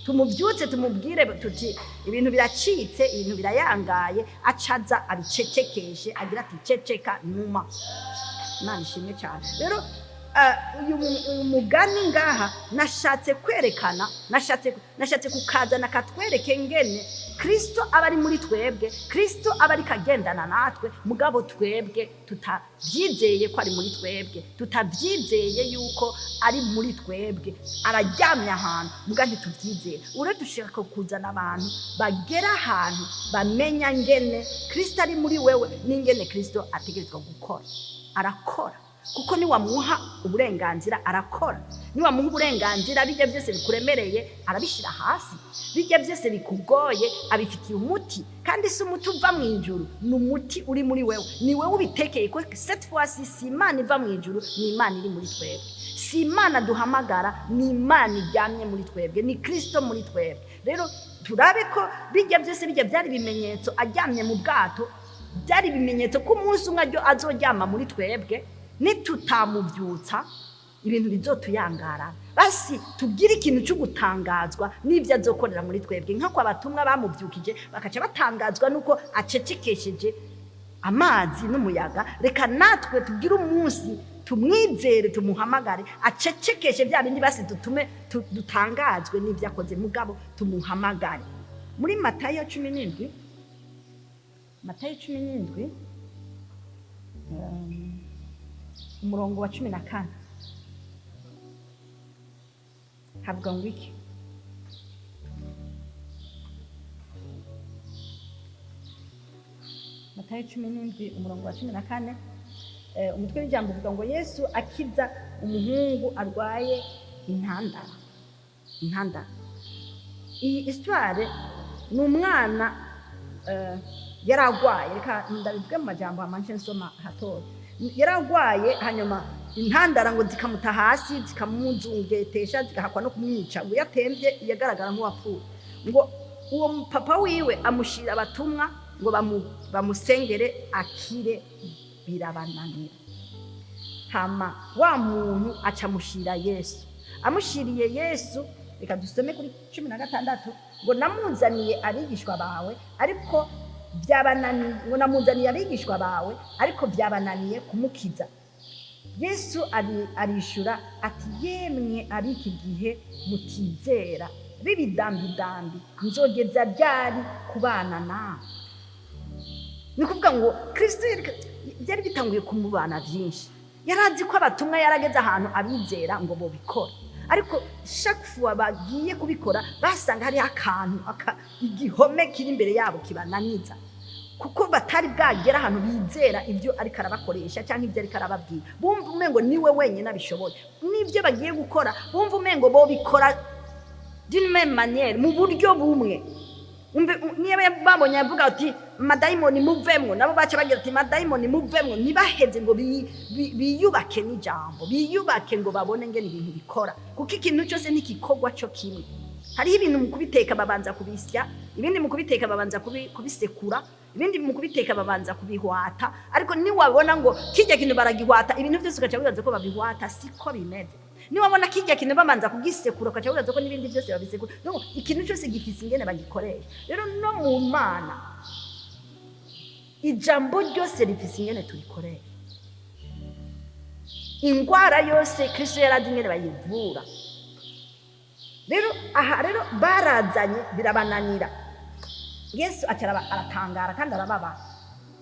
Tumuvyutse, tumubwire tuti ibintu biracitse, ibintu birayangaye, acaza abicecekeshe, agira ati ceceka numa. Imana ishimwe cyane. Rero uyu mugani ngaha nashatse kwerekana, nashatse kukazana katwereke ngene Kristo abari muri twebwe, Kristo abari kagendana natwe, mugabo twebwe tutabyizeye ko ari muri twebwe, tutabyizeye yuko ari muri twebwe. Araryamye ahantu muga ntitubyizeye. Ure dushaka kuzana abantu bagera ahantu bamenya ngene Kristo ari muri wewe, n'ingene Kristo ategerezwa gukora. Arakora kuko ni wamuha uburenganzira, arakora. Ni wamuha uburenganzira, bijya byose bikuremereye arabishira hasi, bijya byose bikugoye abifitiye umuti. Kandi si umuti uva mu ijuru, ni umuti uri muri wewe. Ni wewe ubitekeye ko cette fois si Imana iva mu ijuru, ni Imana iri muri twebwe. Si Imana duhamagara, ni Imana ijyamye muri twebwe, ni Kristo muri twebwe. Rero turabe ko bijya byose bijya byari bimenyetso ajyamye mu bwato, byari bimenyetso ko umunsi umwe azoryama muri twebwe. Nitutamuvyutsa ibintu bizotuyangara. Basi tugira ikintu cyo gutangazwa n'ibyo azokorera muri twebwe, nka kwa batumwa bamuvyukije bakaca batangazwa nuko acecekesheje amazi n'umuyaga. Reka natwe tugira umunsi tumwizere, tumuhamagare, acecekeshe bya bindi basi dutume dutangazwe n'ibyo akoze, mugabo tumuhamagare. Muri Matayo 17, Matayo 17 umurongo wa 14 havuga ngo iki? Matayo 17 umurongo wa 14, umutwe w'ijambo uvuga ngo Yesu akiza umuhungu arwaye intandara. Iyi histoire ni umwana yaragwaye, reka ndabivuge mu majambo amanje nsoma hatoye. Yaragwaye hanyuma intandara ngo zikamuta hasi, zikamuzungetesha, zigahakwa no kumwica. Ngo yatemvye yagaragara nk'uwapfuye. Ngo uwo papa wiwe amushira abatumwa ngo bamusengere akire, birabananira. Hama wa muntu acamushira Yesu. Amushiriye Yesu, reka dusome kuri 16, ngo namuzaniye abigishwa bawe ariko byabananiye, ngo namuzaniye abigishwa bawe ariko byabananiye kumukiza. Yesu arishura ati yemwe abiki gihe mutizera, bibidambidambi nzogeza ryari kubana nawe. Ni kuvuga ngo Kristo byari bitanguye kumubana byinshi. Yarazi ko abatumwa yarageze ahantu abizera ngo bo bikora, ariko chaque fois bagiye kubikora basanga hari akantu igihome kiri imbere yabo kibananiza, kuko batari bwagera ahantu bizera ibyo ariko arabakoresha cyangwa ibyo ariko arababwira. Bumva umengo niwe wenyine abishoboye, n'ibyo bagiye gukora bumva umengo bo bikora d'une même manière, mu buryo bumwe. Niba babonye avuga ati madayimoni muvemwo, nabo baca bagira ati madayimoni muvemwo, ntibaheze ngo biyubake n'ijambo, biyubake ngo babone ngene ibintu bikora, kuko ikintu cyose ntikikogwa cyo kimwe. Hariho ibintu mu kubiteka babanza kubisya, ibindi mu kubiteka babanza kubisekura, ibindi mu kubiteka babanza kubihwata, ariko niwabona ngo kijya kintu baragihwata, ibintu byose ugaca wibaza ko babihwata, siko bimeze. Niwabona kijya kintu bamanza kugisekura ugaca wibaza ko n'ibindi byose babisekura. No, ikintu cyose gifise ingene bagikoresha. Rero no mu Mana ijambo ryose rifise ingene turikoresha. Ingwara yose Kristo yarazi ingene bayivura. Rero barazanye birabananira. Yesu aratangara kandi arababa.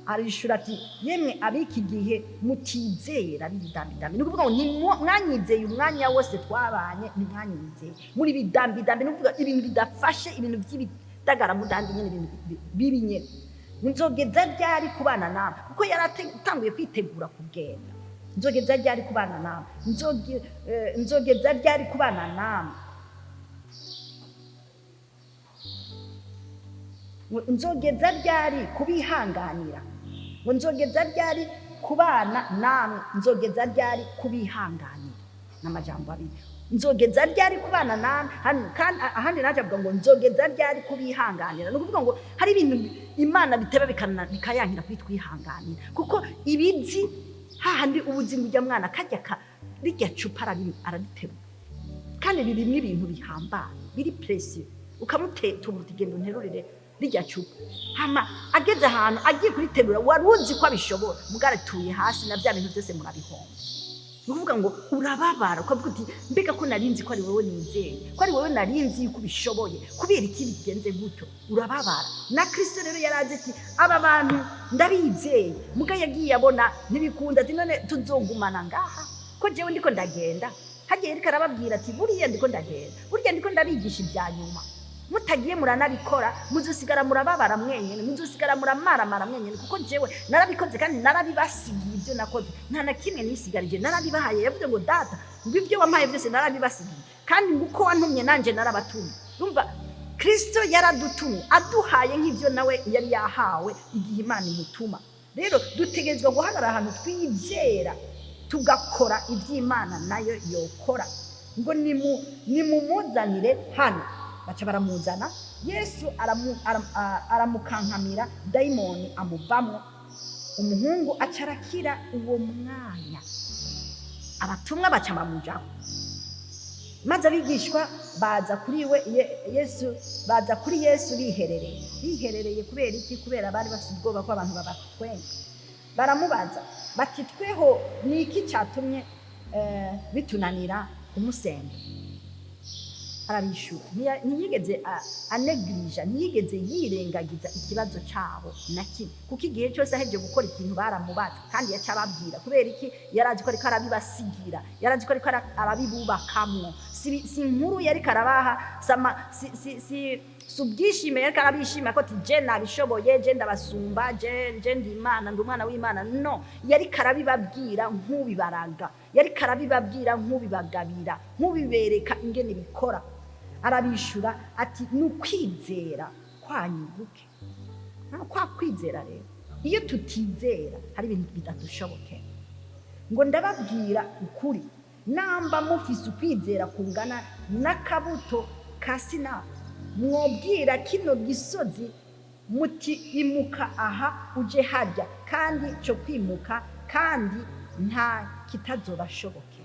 Arishura ati yemwe abiki gihe mutizera bidambidambi. Nukuvuga ngo mwanyizeye umwanya wose twabanye, nimwanyizeye muri bidambidambi. Nukuvuga ibintu bidafashe, ibintu by'ibitagara mudandi nyene, ibintu bibi nyene. Nzogeza ryari kubana nawe, kuko yaratanguye kwitegura kugenda. Nzogeza ryari kubana nawe, nzogeza ryari kubana nawe, nzogeza ryari kubihanganira, ngo nzogeza ryari kubana namwe, nzogeza ryari kubihanganira. N'amajambo abiri, nzogeza ryari kubana namwe, kandi ahandi naje avuga ngo nzogeza ryari kubihanganira. Nukuvuga ngo hari ibintu Imana biteba bikayankira kwitwihanganira, kuko ibizi hahandi ubuzima ujya mwana kajya rijya cupa araditeba, kandi birimo ibintu bihambaye biri precieux, ukamutera utigenda unterurire rijya cupa. Hama ageze ahantu agiye kuriterura, waruzi ko abishobora, mugaratuye hasi na bya bintu byose murabihomba. Nukuvuga ngo urababara, ukavuga uti mbega ko narinzi ko ari wowe nizeye, ko ari wowe narinzi yuko ubishoboye, kubera iki bigenze gutyo, urababara. Na Kristo rero yaraze ati aba bantu ndabizeye, muga yagiye abona ntibikunda, ati none tuzogumana ngaha ko jewe ndiko ndagenda. Hagiye rika arababwira ati buriya ndiko ndagenda, burya ndiko ndabigisha ibya nyuma, mutagiye muranabikora muzosigara murababara mwenyene, muzosigara muramara mwenyene, kuko jewe narabikoze kandi narabibasigiye ibyo nakoze, nta na kimwe nisigarije, narabibahaye. Yavuze ngo data ibyo wampaye byose narabibasigiye, kandi nguko wantumye nanje narabatumye. Urumva Kristo yaradutumye aduhaye nk'ibyo nawe yari yahawe igihe Imana imutuma. Rero dutegerezwa guhagarara ahantu twizera, tugakora iby'Imana nayo yokora. Ngo nimumuzanire hano, baca baramuzana. Yesu aramukankamira, dayimoni amuvamwo, umuhungu acarakira uwo mwanya. Abatumwa baca bamujaho, maze abigishwa baza kuri Yesu biherereye. Kubera iki? Kubera bari bafite ubwoba ko abantu babatwenga. Baramubaza bati tweho ni iki cyatumye bitunanira kumusenga? Arabishura, ntiyigeze anegirija, ntiyigeze yirengagiza ikibazo cyabo na kimwe, kuko igihe cyose aheje gukora ikintu baramubaza, kandi yacababwira. Kubera iki? Yarazi ko ariko arabibasigira, yarazi ko ariko arabibubakamwo. Si inkuru yari karabaha, si ubwishime yari karabishima ko je nabishoboye, je ndabasumba, je ndi Imana, ndi umwana w'Imana. No, yari karabibabwira nk'ubibaraga, yari karabibabwira nk'ubibagabira, nk'ubibereka ingene bikora. Arabishura ati nukwizera kwanyubuke. Kwa kwizera rero, iyo tutizera hari ibintu bidadushobokera. Ngo ndababwira ukuri, namba mufise ukwizera kungana n'akabuto ka sinapi, mwobwira kino gisozi muti imuka aha uje harya, kandi cyo kwimuka, kandi nta kitazobashobokera.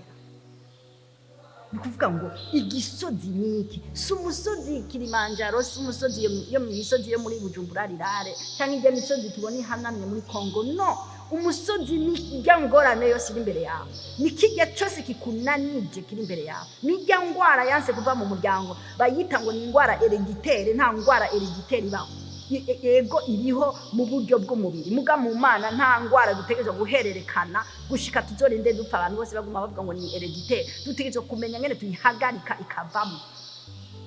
Nukuvuga ngo igisozi niki, si umusozi Kilimanjaro, si umusozi yo mu misozi yo muri Bujumbura rirare, cyangwa ijya misozi tubona ihanamye muri Kongo. No, umusozi ni ijya ngorane yose iri imbere yawe, ni kijya cyose kikunanije kiri imbere yawe, ni ijya ngwara yanse kuva mu muryango, bayita ngo ni ingwara hereditaire. Nta ngwara hereditaire ibaho. ego iriho mu buryo bw'umubiri, muga mu Mana nta ngwara dutegerezwa guhererekana gushika tuzorinde dupfa. Abantu bose baguma bavuga ngo ni hereditaire. Dutegerezwa kumenya ngene tuyihagarika ikavamo.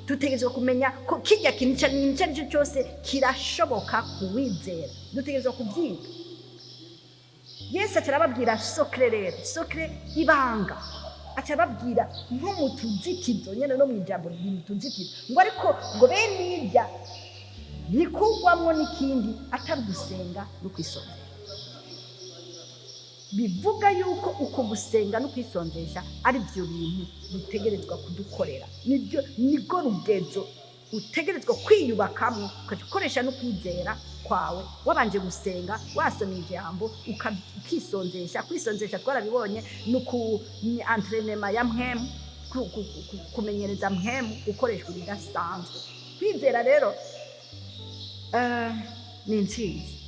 Dutegerezwa kumenya ko kijya kintu cyose cyose kirashoboka kuwizera. Dutegerezwa kubyiga. Yesu acarababwira sokre ibanga, acarababwira nko mu tuzitizo nyene no mu ijambo ry'ituzitizo ngo ariko ngo bene irya nikugwamwo n'ikindi atari gusenga no kwisonzesha. Bivuga yuko uko gusenga no kwisonzesha ari byo bintu bitegerezwa kudukorera, nibwo rugezo utegerezwa kwiyubakamo ukakoresha no kwizera kwawe. Wabanje gusenga, wasoma ijambo, ukisonzesha. Kwisonzesha twarabibonye ni entraînement ya mpemu, kumenyereza mpemu gukoreshwa ibidasanzwe. Kwizera rero ni intsinzi.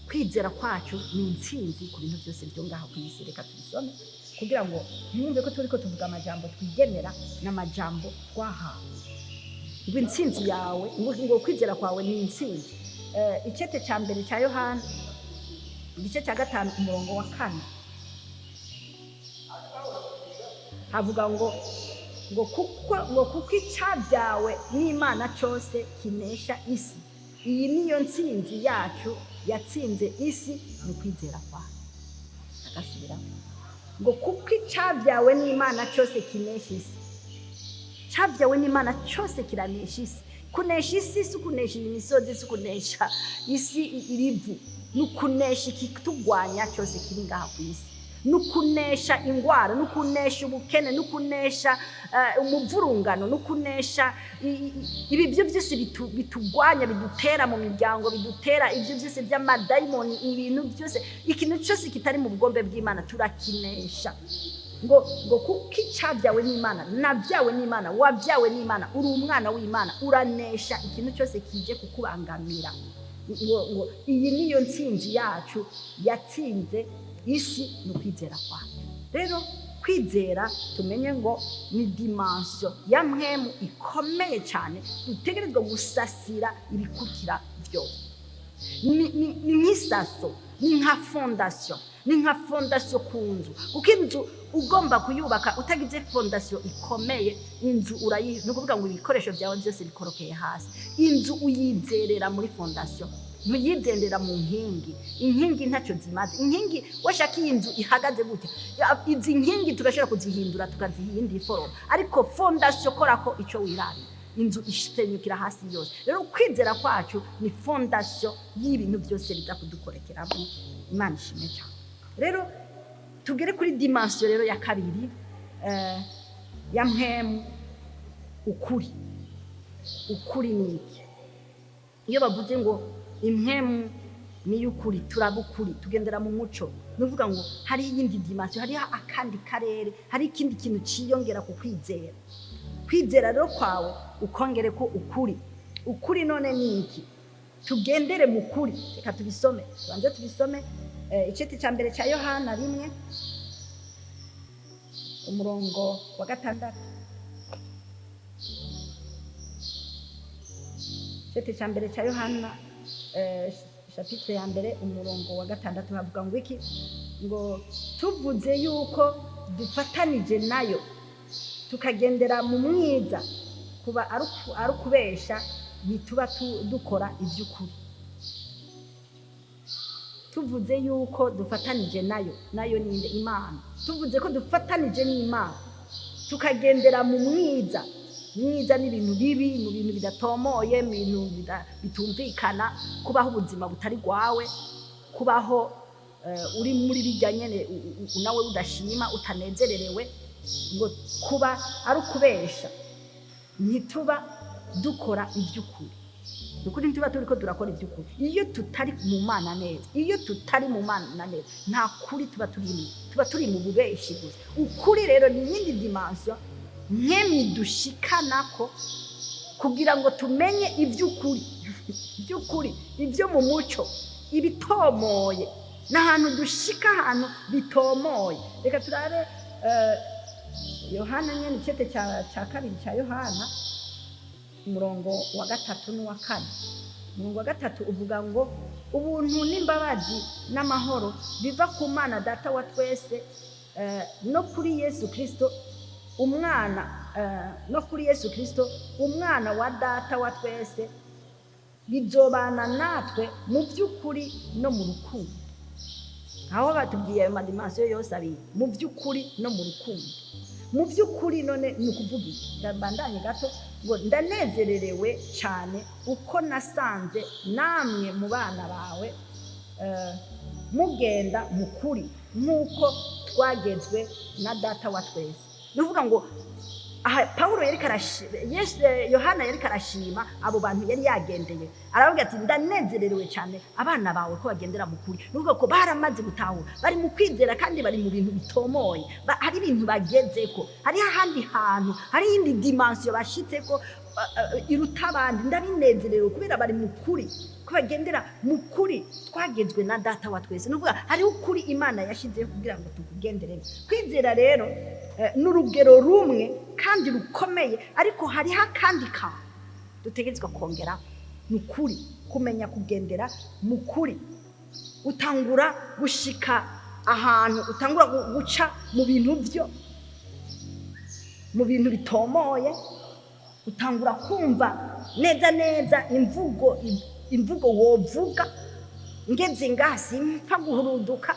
Kwizera kwacu ni intsinzi ku bintu byose byo ngaho ku isi. Reka tubisome kugira ngo mwumve ko turiko tuvuga amajambo twigenera n'amajambo twahawe. Ngo intsinzi yawe, ngo kwizera kwawe ni intsinzi. Icete cya mbere cya Yohana igice cya 5 umurongo wa 4 havuga ngo kuko icyabyawe n'Imana cyose kinesha isi. Iyi niyo ntsinzi yacu yatsinze isi, ni kwizera kwawe. Agasubira ngo kuko icyabyawe n'Imana cyose kinesha isi. Cyabyawe n'Imana cyose kiranesha isi. Kunesha isi si kunesha imisozi, si kunesha isi irivu, nukunesha ikitugwanya cyose kiri ngaha ku isi, nukunesha ingwara, nukunesha ubukene, nukunesha umuvurungano, nukunesha ibi byo byose bitugwanya, bidutera mu miryango, bidutera ibyo byose by'amadayimoni, ibintu byose, ikintu cyose kitari mu bugombe bw'Imana turakinesha. ngo kuko icyabyawe n'Imana, nabyawe n'Imana, wabyawe n'Imana, uri umwana w'Imana, uranesha ikintu cyose kije kukubangamira. ngo iyi niyo ntsinzi yacu yatsinze isi, no kwizera kwacu. Rero kwizera tumenye ngo ni dimension ya mpemu ikomeye cyane dutegerezwa gusasira ibikukira byose. ni nk'isaso, ni nka fondation, ni nka fondation ku nzu. Kuko inzu ugomba kuyubaka utagize fondation ikomeye, inzu no kuvuga ngo ibikoresho byawe byose bikorokeye hasi. Inzu uyizerera muri fondation, ntuyizendera mu nkingi. Inkingi ntacyo zimaze. Inkingi washaka iyi nzu ihagaze gute? Izi nkingi tugashobora kuzihindura tukazihindura iforoma, ariko fondation korako icyo wirari, inzu ishenyukira hasi yose. Rero kwizera kwacu ni fondation y'ibintu byose biza kudukorekeramo. Imana ishimwe cyane. Rero tugere kuri dimension rero ya kabiri ya mpemu, ukuri. Ukuri ni iki? Iyo bavuze ngo impemu ni y'ukuri, turabukuri, tugendera mu muco, nuvuga ngo hari iyindi dimension, hari akandi karere, hari ikindi kintu ciyongera ku kwizera. Kwizera rero kwawe ukongere ko ukuri. Ukuri none ni iki? Tugendere mu kuri. Reka tubisome, banze tubisome. Icete cya mbere cya Yohana 1 umurongo wa 6. Icete cya mbere cya Yohana chapitre ya mbere umurongo wa 6 havuga ngo iki? Ngo tuvuze yuko dufatanije nayo tukagendera mu mwiza, kuba ari kubesha bituba dukora iby'ukuri. Tuvuze yuko dufatanije nayo ni Imana. Tuvuze ko dufatanije n'Imana tukagendera mu mwiza. Mwiza ni ibintu bibi, mu bintu bidatomoye, mu bintu bitumvikana, kubaho ubuzima butari rwawe, kubaho uri muri bijya nyene nawe udashima, utanezererewe. Ngo kuba ari ukubesha, ntituba dukora iby'ukuri. Ukuri ntituba turiko durakora iby'ukuri. Iyo tutari mu Mana neza, iyo tutari mu Mana neza, nta kuri tuba turi mu bubeshi gusa. Ukuri rero ni yindi dimension nk'emi dushikanako kugira ngo tumenye iby'ukuri. Iby'ukuri, ibyo mu muco, ibitomoye, n'ahantu dushika, ahantu bitomoye. Reka turabe Yohana nyene icete cya 2 cya Yohana umurongo wa 3 n'uwa 4. umurongo wa gatatu uvuga ngo ubuntu n'imbabazi n'amahoro biva ku Mana data wa twese no kuri Yesu Kristo umwana wa data wa twese bizobana natwe mu by'ukuri no mu rukundo. Aho batubwiye ayo madimansiyo yose abiri, mu by'ukuri no mu rukundo. Mu by'ukuri none ni ukuvuga iki? Ndabandanye gato ngo ndanezererewe cyane uko nasanze namwe mu bana bawe mugenda mu kuri nk'uko twagezwe na data wa twese. Nuvuga ngo aha Paulo yari Yohana yari karashima abo bantu yari yagendeye, aravuga ati ndanezererewe cyane abana bawe ko bagendera mu kuri. Nuvuga ko baramaze gutahura, bari mu kwizera kandi bari mu bintu bitomoye, hari ibintu bagezeko, hari ahandi hantu, hari indi dimension bashitseko iruta abandi. Ndabinezerewe kubera bari mu kuri, ko bagendera mu kuri twagezwe na data wa twese. Nuvuga hari ukuri Imana yashizeho kugira ngo tukugenderere. Kwizera rero n'urugero rumwe kandi rukomeye, ariko hariho akandi kantu dutegerezwa kongera, ni ukuri, kumenya kugendera mu kuri. Utangura gushika ahantu, utangura guca mu bintu bitomoye, utangura kumva neza imvugo wovuga ngeze ngasi mpfa guhuruduka.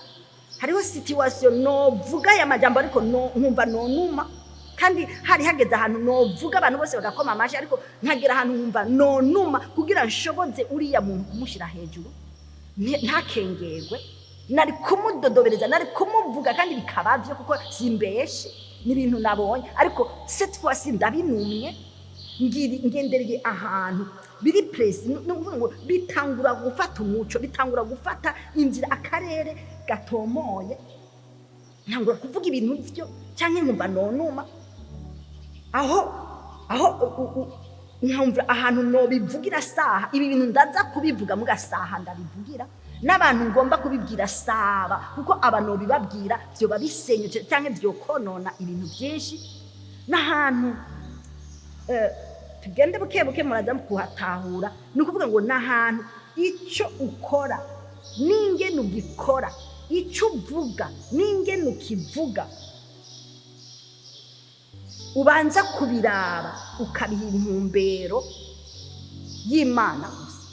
Hariho situation novuga ya majambo ariko nkumva nonuma, kandi hari hageze ahantu novuga abantu bose bagakoma amashi, ariko nkagera ahantu nkumva nonuma kugira nshoboze uriya muntu kumushira hejuru ntakengerwe. Nari kumudodobereza, nari kumuvuga kandi bikabavyo kuko simbeshe n'ibintu nabonye, ariko cette fois ndabinumye ngendereye ahantu biri place. Nuvuga ngo bitangura gufata umuco, bitangura gufata inzira, akarere gatomoye, ntangura kuvuga ibintu byo cyangwa nkumva nonuma. Aho nkumva ahantu no bivugira saha, ibi bintu ndaza kubivuga mu gasaha ndabivugira n'abantu ngomba kubibwira saba, kuko abantu bibabwira byo babisenyuce cyangwa byo konona ibintu byinshi. N'ahantu tugende buke muraza kuhatahura, ni ukuvuga ngo n'ahantu icyo ukora n'ingene ugikora, icyo uvuga n'ingene ukivuga, ubanza kubiraba ukabiha intumbero y'Imana gusa.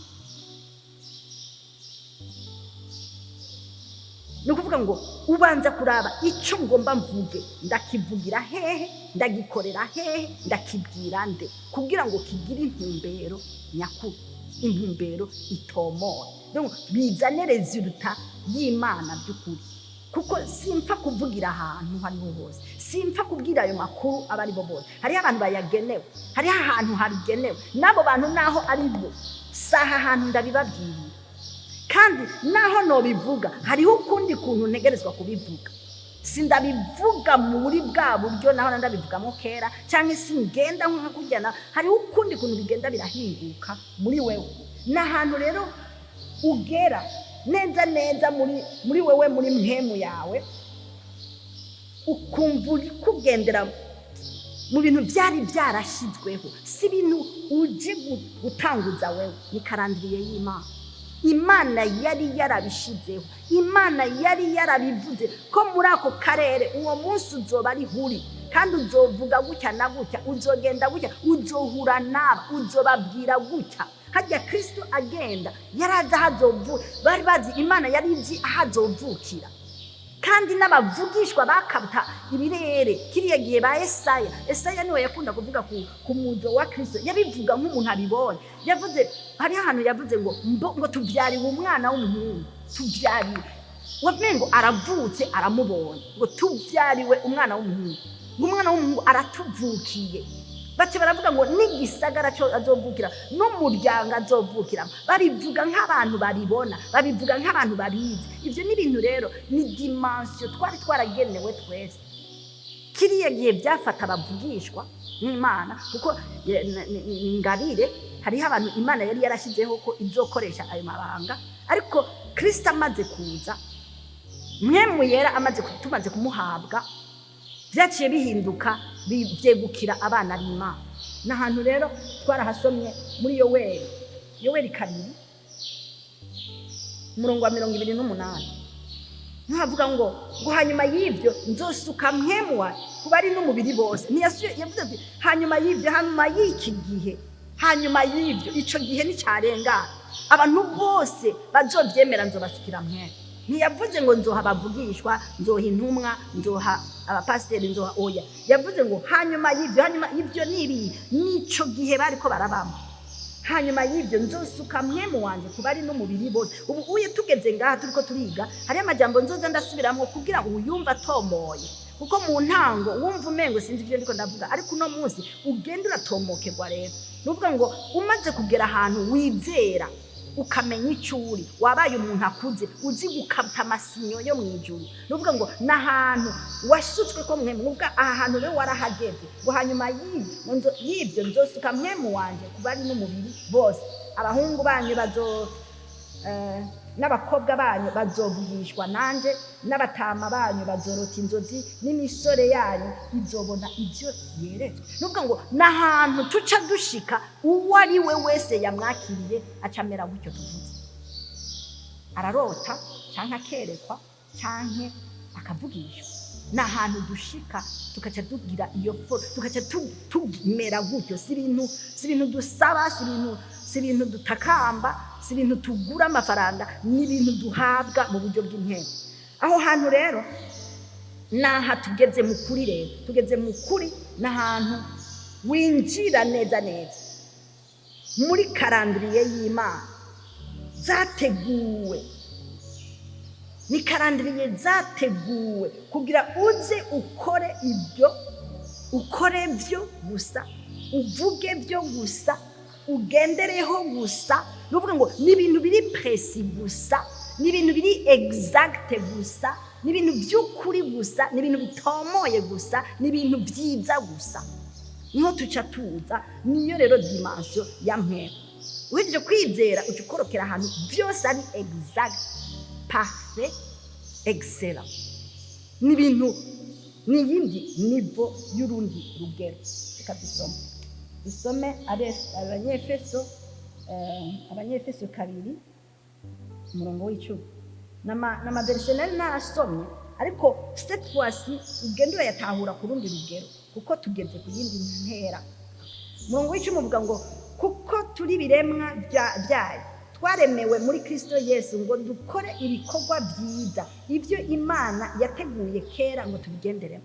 Ni ukuvuga ngo ubanza kuraba icyo ngomba mvuge, ndakivugira hehe, ndagikorera hehe, ndakibwira nde, kugira ngo kigire intumbero nyakuri, intumbero itomoye, donc bizane resultat y'Imana by'ukuri. Kuko simpfa kuvugira ahantu hariho hose, simpfa kubwira ayo makuru abari bo bose. Hariho abantu bayagenewe, hariho ahantu habigenewe, n'abo bantu naho ari bo saha ahantu ndabibabwiriye. Kandi naho no bivuga hariho ukundi kuntu ntegerezwa kubivuga. Sindabivuga muri bwa buryo naho ndabivugamo kera, cyangwa singenda nk'akujyana, hariho ukundi kuntu bigenda birahinduka muri wewe. N'ahantu rero ugera neza muri wewe, muri mpemu yawe, ukumva uri kugendera mu bintu byari byarashyizweho, si ibintu uje gutanguza wewe. Ni karandiriye y'Imana. Imana yari yarabishizeho, Imana yari yarabivuze ko muri ako karere uwo munsi uzoba ari huri, kandi uzovuga gutya na gutya, uzogenda gutya, uzohura naba, uzobabwira gutya. Hajya Kristo agenda yaraza hazovuka, bari bazi Imana yari izi ahazovukira, kandi n'abavugishwa bakabuta ibirere. Kiriya gihe ba Esaya niwe yakunda kuvuga ku muzo wa Kristo, yabivuga nk'umuntu abibonye. Yavuze hari ahantu yavuze ngo tubyariwe umwana w'umuhungu, tubyariwe, wamengo aravutse aramubonye, ngo tubyariwe umwana w'umuhungu, umwana w'umuhungu aratuvukiye. Bace baravuga ngo n'igisagara cyo azovukira, n'umuryango azovukira. Babivuga nk'abantu baribona, babivuga nk'abantu babizi. Ivyo ni ibintu rero, ni dimension twaragenewe twese. Kiriya gihe byafata abavugishwa n'Imana, kuko ingabire, hariho abantu Imana yari yarashyizeho ko izokoresha ayo mabanga. Ariko Kristo amaze kuza, mwemu yera tumaze kumuhabwa, byaciye bihinduka, byegukira abana b'Imana. N'ahantu rero twarahasomye muri Yoweri Yoweri 2 umurongo wa 28 ntavuga ngo hanyuma y'ibyo nzosuka mpemwa kuba ari n'umubiri bose. Yavuze ati hanyuma y'ibyo, hanyuma y'iki gihe, hanyuma y'ibyo, ico gihe nticyarengana, abantu bose bazobyemera nzobasukira mpemwa. Ntiyavuze ngo nzoha abavugishwa, nzoha intumwa, nzoha abapasiteri, nzoha oya. Yavuze ngo hanyuma y'ibyo, hanyuma y'ibyo nibi nico gihe bariko barabamo. Hanyuma y'ibyo nzosuka mwemu wanje kuba ari n'umubiri bose. Ubu uye tugeze ngaha turiko turiga, hari amajambo nzoza ndasubiramwo kugira ngo uyumva atomoye, kuko mu ntango wumva umengo sinzi ivyo ndiko ndavuga, ariko uno munsi ugenda uratomokerwa. Rero nuvuga ngo umaze kugera ahantu wizera ukamenya icuri, wabaye umuntu akuze uzi gukata amasinyo yo mwijuru. Nuvuga ngo nahantu wasutswe ko mwe muvuga aha hantu we warahageze. Ngo hanyuma y'ibyo nzosuka mwemu wanje kuba ari n'umubiri bose. Abahungu banyu n'abakobwa banyu bazovugishwa nanje, n'abatama banyu bazorota inzozi, n'imisore yanyu izobona ibyo yeretswe. Nuvuga ngo nahantu tuca dushika uwo ari we wese yamwakiriye acamera gutyo tuvuze, ararota canke akerekwa canke akavugishwa. Nahantu dushika tukaca tugira iyo tukaca tumera gutyo. Si ibintu dusaba, si ibintu dutakamba, si ibintu tugura amafaranga, ni ibintu duhabwa mu buryo bw'impemu. Aho hantu rero naha tugeze mu kuri. Rero tugeze mu kuri, nahantu winjira neza neza muri karandiriye y'Imana zateguwe. Ni karandiriye zateguwe kugira uze ukore ibyo, ukore byo gusa, uvuge byo gusa, ugendereho gusa. Nuvuga ngo ni ibintu biri précis gusa, ni ibintu biri exact gusa, ni ibintu by'ukuri gusa, ni ibintu bitomoye gusa, ni ibintu byiza gusa. Niho tuca tuza. Niyo rero dimension ya mpemu. Wije kwizera ucukorokera ahantu byose ari exact, parfait, excellent. Ni ibintu ni yindi nivo y'urundi rugero. Reka dusome Abanyefeso 2 umurongo w'10. N'amaversiyoneri narasomye, ariko cette fois-ci ugenda urayatahura ku rundi rugero kuko tugeze ku yindi ntera. Umurongo w'10 uvuga ngo kuko turi biremwa byayo, twaremewe muri Kristo Yesu ngo dukore ibikorwa byiza ibyo Imana yateguye kera ngo tubigenderemo.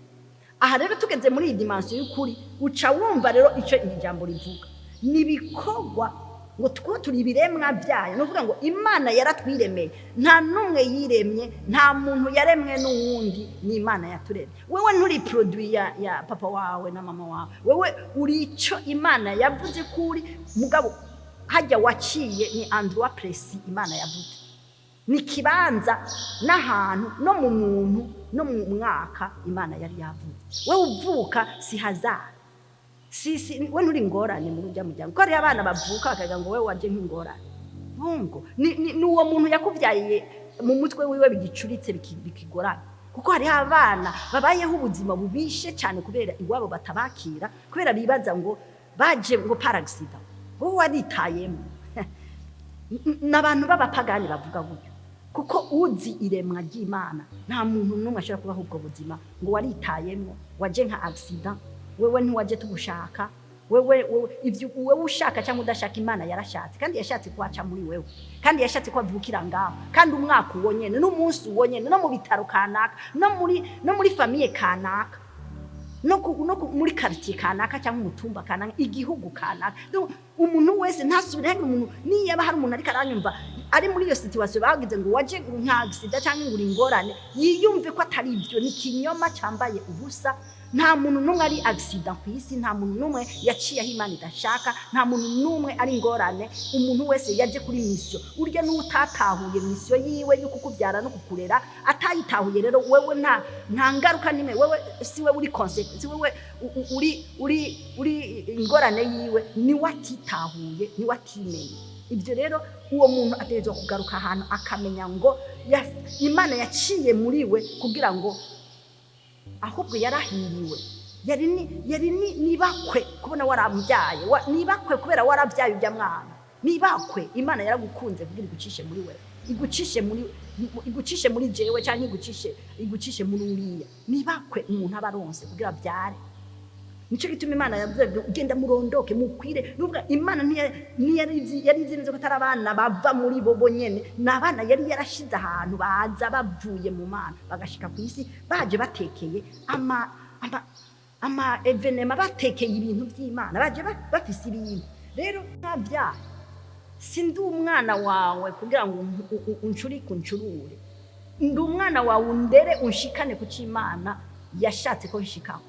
Aha rero tugeze muri iyi dimension y'ukuri, uca wumva rero ico iri jambo rivuga. Ni ibikorwa ngo turi ibiremwa byayo. Nuvuga ngo Imana yaratwiremeye, nta numwe yiremye, nta muntu yaremwe n'uwundi, ni Imana yaturemye. Wewe nturi produit ya papa wawe na mama wawe, wewe uri ico Imana yavuze kuri. Mugabo hajya waciye ni endroit précis Imana yavuze, ni kibanza n'ahantu no mu muntu no mu mwaka Imana yari yavuze. Wewe uvuka si hazard, we nturi ingorane mu rujya mujyango. Ko ari abana bavuka bakagira ngo wewe waje nk'ingorane. Ntungo ni uwo muntu yakubyaye mu mutwe wiwe bigicuritse bikigorana. Kuko hari abana babayeho ubuzima bubishe cyane kubera iwabo batabakira, kubera bibaza ngo baje ngo paragisida, wowe waritayemo. N'abantu b'abapagani bavuga gutyo, kuko uzi iremwa ry'Imana nta muntu n'umwe ashobora kubaho ubwo buzima ngo waritayemo, waje nka accident. Wewe ntiwaje tugushaka, wewe ivyo wewe ushaka cyangwa udashaka Imana yarashatse, kandi yashatse kwaca muri wewe, kandi yashatse ko avukira ngaho, kandi umwaka ubonyene n'umunsi ubonyene, no mu bitaro kanaka, no muri famille kanaka, no muri quartier kanaka cyangwa umutumba kanaka, igihugu kanaka. Umuntu wese ntasubire hangi. Umuntu niyaba hari umuntu ariko aranyumva ari muri iyo situation bagize ngo waje nka accident cyangwa nguri ingorane, yiyumve ko atari ibyo, ni kinyoma cyambaye ubusa. Nta muntu numwe ari accident ku isi, nta muntu numwe yaciye aho Imana idashaka, nta muntu numwe ari ingorane. Umuntu wese yaje kuri mission. Urya n'utatahuye mission yiwe yo kukubyara no kukurera, atayitahuye rero wewe nta ngaruka nimwe. Wewe siwe uri consequence, wewe uri ingorane yiwe, ni watitahuye, ni watimenye. Ibyo rero uwo muntu ategerezwa kugaruka ahantu akamenya ngo Imana yaciye muri we kugira ngo ahubwo yarahiriwe. Yari nibakwe kubona warambyaye, nibakwe kubera warabyaye ujya mwana. nibakwe Imana yaragukunze kugira igucishe muri wewe, igucishe muri jewe cyangwa igucishe muri uriya. Nibakwe umuntu abaronse kugira byare. Nico gituma Imana yavuze genda murondoke mukwire. Nuvuga Imana yari izi neza ko tarabana bava muri bo bonyene, nabana yari yarashize ahantu baza bavuye mu Mana bagashika ku isi baje batekeye ama evenema, batekeye ibintu by'Imana, baje bafise ibintu. Rero ntabya sindi umwana wawe kugira ngo uncurure, ndi umwana wawe undere unshikane ku cy'Imana yashatse ko nshikaho.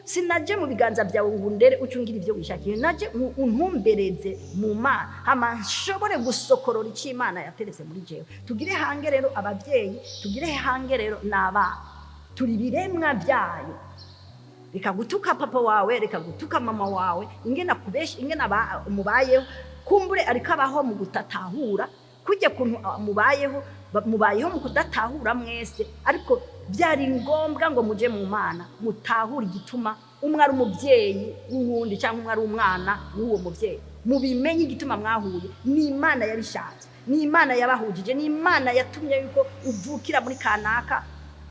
Sinaje mu biganza byawe ngo ndere ucungira ivyo wishakiye, naje untumbereze mu Mana hama nshobore gusokorora icy'Imana yateretse muri jewe. Tugire hange rero abavyeyi, tugire hange rero n'abana, turi biremwa byayo. Reka gutuka papa wawe, reka gutuka mama wawe, ingena kubeshi, ingena mubayeho, kumbure ariko abaho mu gutatahura kujya kuntu mubayeho mu kudatahura mwese, ariko byari ngombwa ngo muje mu Mana mutahura igituma umwe ari umuvyeyi w'uwundi cyangwa umwe ari umwana w'uwo muvyeyi. Mubimenye igituma mwahuye, ni Imana yabishatse, ni Imana yabahujije, ni Imana yatumye yuko uvukira muri kanaka,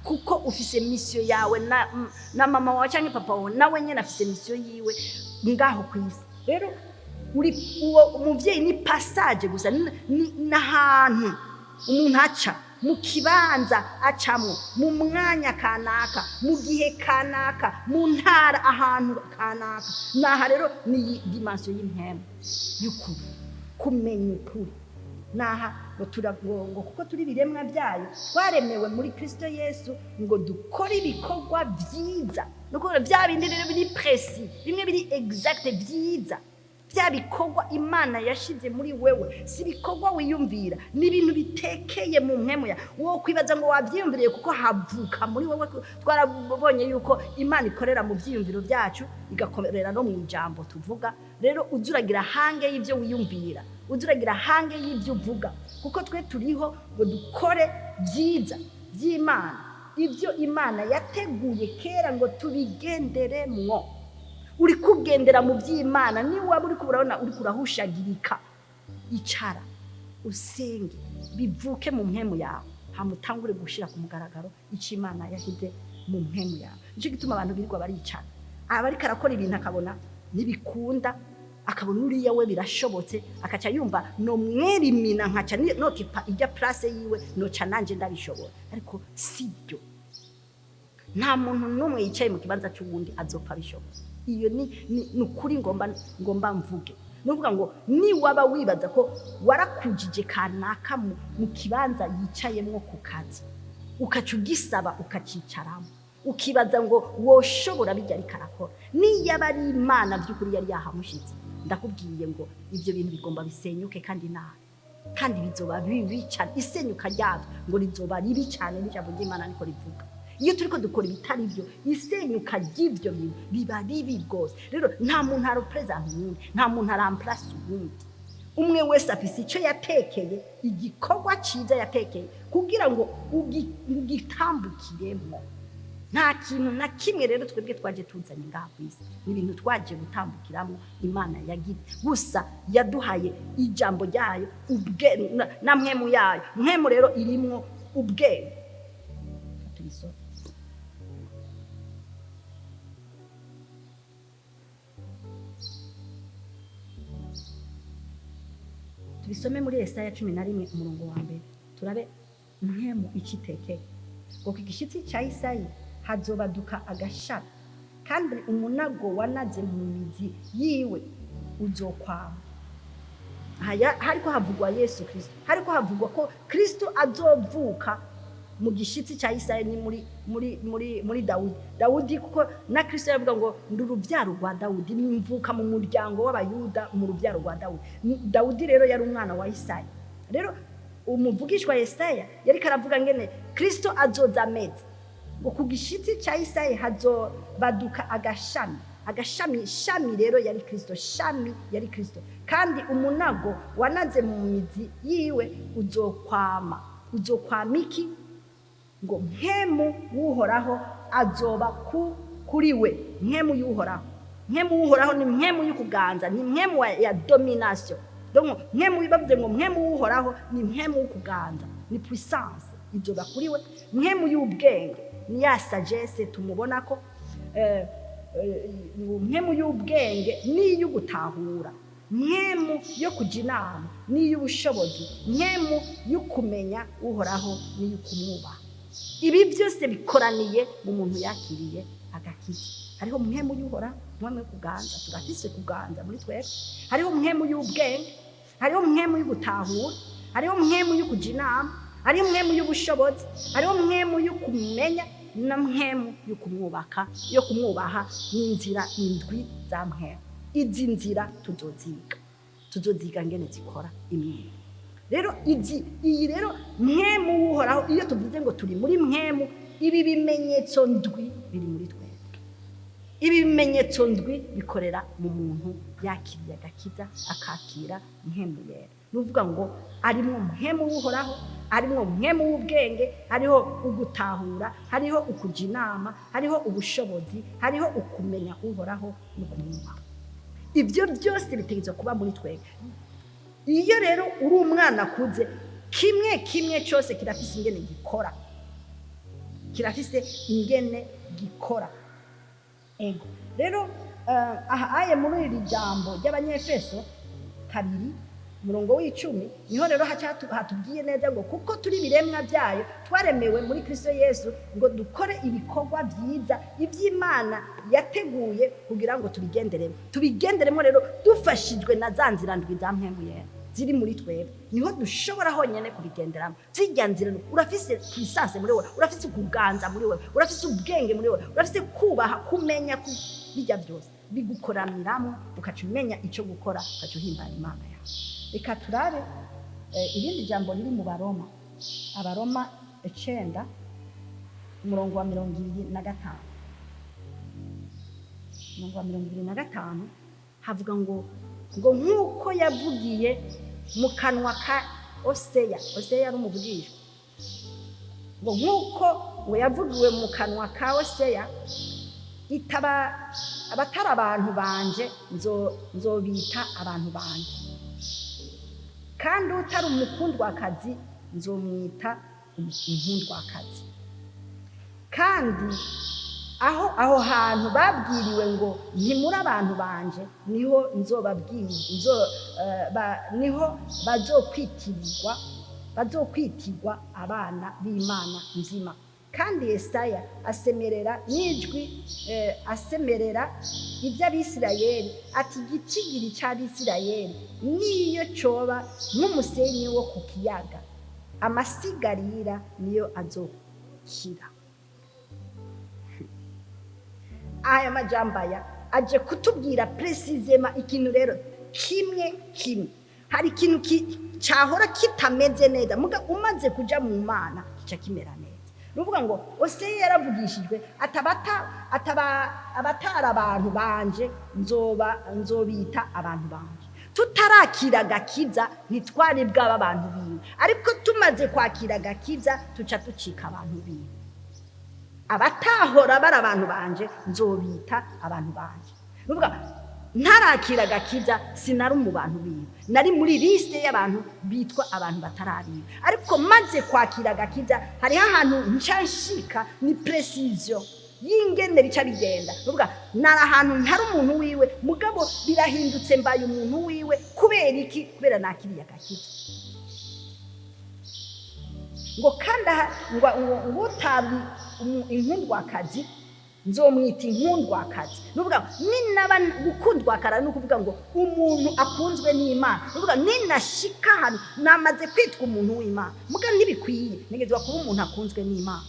kuko ufise mission yawe na mama wawe cyangwa papa wawe nawe nyene afise mission yiwe ngaho kwisi. Rero uri uwo umuvyeyi ni passage gusa, n'ahantu umuntu aca, mu kibanza acamo, mu mwanya kanaka, mu gihe kanaka, mu ntara ahantu kanaka. Naha rero ni dimension y'impemu y'ukuri, kumenya ukuri. Naha ngo kuko turi biremwa byayo, twaremewe muri Kristo Yesu ngo dukore ibikorwa byiza. Nuko bya bindi rero biri précis, bimwe biri exact byiza, bya bikorwa Imana yashize muri wewe, si bikorwa wiyumvira, ni ibintu bitekeye mu mpemu ya wo kwibaza ngo wabyiyumviriye kuko havuka muri wewe. Twarabonye yuko Imana ikorera mu byiyumviro byacu, igakorera no mu ijambo tuvuga. Rero uzuragira hange y'ibyo wiyumvira, uzuragira hange y'ibyo uvuga, kuko twe turiho ngo dukore byiza by'Imana, ibyo Imana yateguye kera ngo tubigenderemwo. Uri kugendera mu by'Imana, ni waba uri kuburabona uri kurahushagirika, icara usenge bivuke mu mpemu yawe, hamutangure gushira ku mugaragaro icyo Imana yashyize mu mpemu yawe. Nico gituma abantu birirwa baricara, abariko arakora ibintu akabona nibikunda, akabona uriya we birashobotse, akaca yumva no mwerimina nkaca nokipa ijya place yiwe, noca nanje ndabishobora. Ariko sibyo, nta muntu n'umwe yicaye mu kibanza cy'uwundi azopfa bishobora. Iyo ni ukuri ngomba mvuge. Nuvuga ngo ni waba wibaza ko warakujije kanaka mu kibanza yicayemwo ku kazi, ukaca ugisaba ukacicaramo, ukibaza ngo woshobora bijya ariko arakora, ni yaba ari Imana by'ukuri yari yahamushize, ndakubwiye ngo ibyo bintu bigomba bisenyuke kandi nabi, kandi bizoba bibi cyane. Isenyuka ryabyo ngo rizoba ribi cyane, n'ijambo ry'Imana niko rivuga. Iyo turiko dukora ibitari byo, isenyuka ry'ibyo bintu biba ribi rwose. Rero nta muntu arepresenta uwundi, nta muntu aramplace uwundi. Umwe wese afise icyo yatekeye, igikorwa cyiza yatekeye kugira ngo ugitambukiremo. Nta kintu na kimwe rero twebwe twaje tuzanye ngaha ku isi, ibintu twaje gutambukiramo Imana yagize gusa, yaduhaye ijambo ryayo, na mpemu yayo. Mpemu rero irimwo ubwenge. Tubisome muri Yesaya 11 umurongo wa mbere, turabe mpemu ikitekeye. Ngo igishitsi cya Isayi hazobaduka agashami, kandi umunago wanaze mu mizi yiwe uzokwama. Hariko havugwa Yesu Kristo, hariko havugwa ko Kristo azovuka mu gishitsi cya Isayi, ni muri Dawudi, kuko na Kristo yavuga ngo ndi urubyaro rwa Dawudi, nimvuka mu muryango w'Abayuda mu rubyaro rwa Dawudi. Dawudi rero yari umwana wa Isayi. Rero umuvugishwa Yesaya yari karavuga ngene Kristo azoza ameze ngo ku gishitsi cya Isayi hazobaduka agashami. Shami rero yari Kristo, shami yari Kristo, kandi umunago wanaze mu mizi yiwe uzokwama. Uzokwamiki ngo mpemu w'Uhoraho azoba kuri we, mpemu y'Uhoraho. mwemu w'uhoraho ni mwemu y'ukuganza, ni mwemu ya domination. Donc mwemu bavuze ngo mwemu w'uhoraho ni mwemu w'ukuganza, ni puissance izoba kuri we. Mwemu y'ubwenge ni ya sagesse tumubona ko mwemu y'ubwenge ni y'ugutahura, mwemu yo kujya inama ni y'ubushobozi, mwemu y'ukumenya uhoraho ni y'ukumwubaha. Ibi byose bikoraniye mu muntu yakiriye agakiza. Hariho mwemu y'uhoraho, mwemu yo kuganza, turafise kuganza muri twebwe. Hariho mwemu y'ubwenge, hariho mwemu y'ugutahura, hariho mwemu yo kujya inama, hariho mwemu y'ubushobozi, hariho mwemu y'ukumenya, na mwemu yo kumwubaka, yo kumwubaha. N'inzira indwi za mwemu. Izi nzira tuzoziga ngene zikora imwe. Rero iyi rero mwemu w'uhoraho, iyo tuvuze ngo turi muri mwemu, ibi bimenyetso ndwi biri muri twebwe. Ibi bimenyetso ndwi bikorera mu muntu yakiriye agakiza, akakira mwemu yera. Nuvuga ngo arimwo mwemu w'uhoraho, arimwo mwemu w'ubwenge, hariho ugutahura, hariho ukujya inama, hariho ubushobozi, hariho ukumenya uhoraho no kumwubaha. Ibyo byose bitegetswe kuba muri twebwe. Iyo rero uri umwana akuze, kimwe cyose kirafise ingene gikora, kirafise ingene gikora. Ego rero aye muri iri jambo ry'Abanyefeso 2:10 niho rero hatubwiye neza ngo kuko turi biremwa byayo, twaremewe muri Kristo Yesu ngo dukore ibikorwa byiza iby'Imana yateguye kugira ngo tubigenderemo rero dufashijwe na za nzira ndwi za mwemu yera ziri muri twebwe. Niho dushobora honyene kubigenderamo. Zijya nzira urafise puissance muri wowe, urafise kuganza muri wowe, urafise ubwenge muri wowe, urafise kubaha, kumenya bijya byose bigukoramiramo, ukacumenya icyo gukora, ukacuhimbara Imana yawe. Reka turabe irindi jambo riri mu Baroma, Abaroma 9 umurongo wa 25. Umurongo wa 25 havuga ngo nk'uko yavugiye mu kanwa ka Oseya ari umuvugishwa, ngo nk'uko we yavugiwe mu kanwa ka Oseya, abatari abantu banje nzobita abantu banje, kandi utari umukundwakazi nzomwita inkundwakazi. Kandi aho hantu babwiriwe ngo ntimuri abantu banje, niho niho bazokwitirwa abana b'Imana nzima. Kandi Yesaya asemerera n'ijwi, asemerera iby'Abisirayeli ati igicigiri cy'Abisirayeli niyo coba nk'umusenyi wo ku kiyaga, amasigarira niyo azokira. Aya majambaya aje kutubwira precisement ikintu rero kimwe. Hari ikintu cyahora kitameze neza, muga umaze kuja mu Mana kica kimera neza. Nuvuga ngo Oseya yaravugishijwe abatara abantu banje nzobita abantu banje. Tutarakira agakiza ntitwari bwaba abantu biwe, ariko tumaze kwakira agakiza tuca tucika abantu biwe. Abatahora bari abantu banje nzobita abantu banje. Nuvuga ntarakira agakiza sinari mu bantu biwe, nari muri liste y'abantu bitwa abantu batarariwe. Ariko maze kwakira agakiza hari ahantu nshashika, ni precision y'ingene bica bigenda. Nuvuga nari ahantu ntari umuntu wiwe, mugabo birahindutse mbaye umuntu wiwe. Kubera iki? Kubera nakiriye agakiza. Ngo kanda ngo utabi inkundwakazi nzomwita inkundwakazi. Nuvuga ninaba gukundwakara no kuvuga ngo umuntu akunzwe n'Imana. Nuvuga ninashika hano namaze kwitwa umuntu w'Imana, muga ntibikwiye nigezwa kuba umuntu akunzwe n'Imana.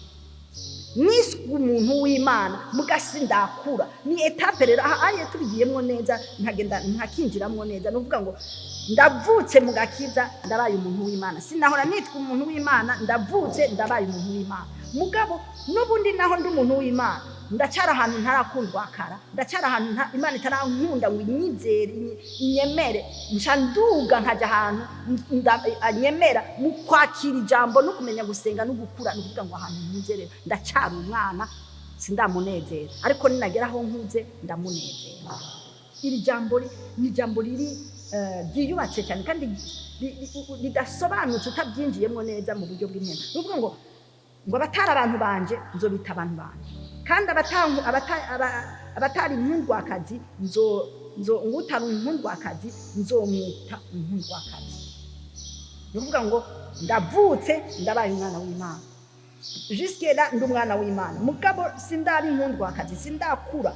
Niswe umuntu w'Imana mugasi ndakura, ni etape rero aye tubigiyemo neza, ntakinjiramwo neza. Nuvuga ngo ndavutse Mugakiza ndabaye umuntu w'Imana, sinahora nitwa umuntu w'Imana, ndavutse ndabaye umuntu w'Imana. Mugabo nubundi naho ndi umuntu w'Imana, ndacara ahantu ntarakundwakara, ndacara ahantu Imana itarankunda ngo inyizere inyemere, nshanduga nkaja ahantu anyemera mu kwakira ijambo no kumenya gusenga no gukura. Nuvuga ngo ahantu nyizere ndacara umwana sindamunezera, ariko ninagera aho nkuze ndamunezera. Iri jambo ni jambo riri ryiyubatse cyane kandi ridasobanutse utabyinjiyemo neza mu buryo bw'imyenda. Nuvuga ngo abatari abantu banje nzobita abantu banje, kandi abatari impundwakazi ngutari impundwakazi nzomwita impundwakazi. Nuvuga ngo ndavutse ndabaye umwana w'Imana, jusque là ndi umwana w'Imana, mugabo sindari impundwakazi, sindakura.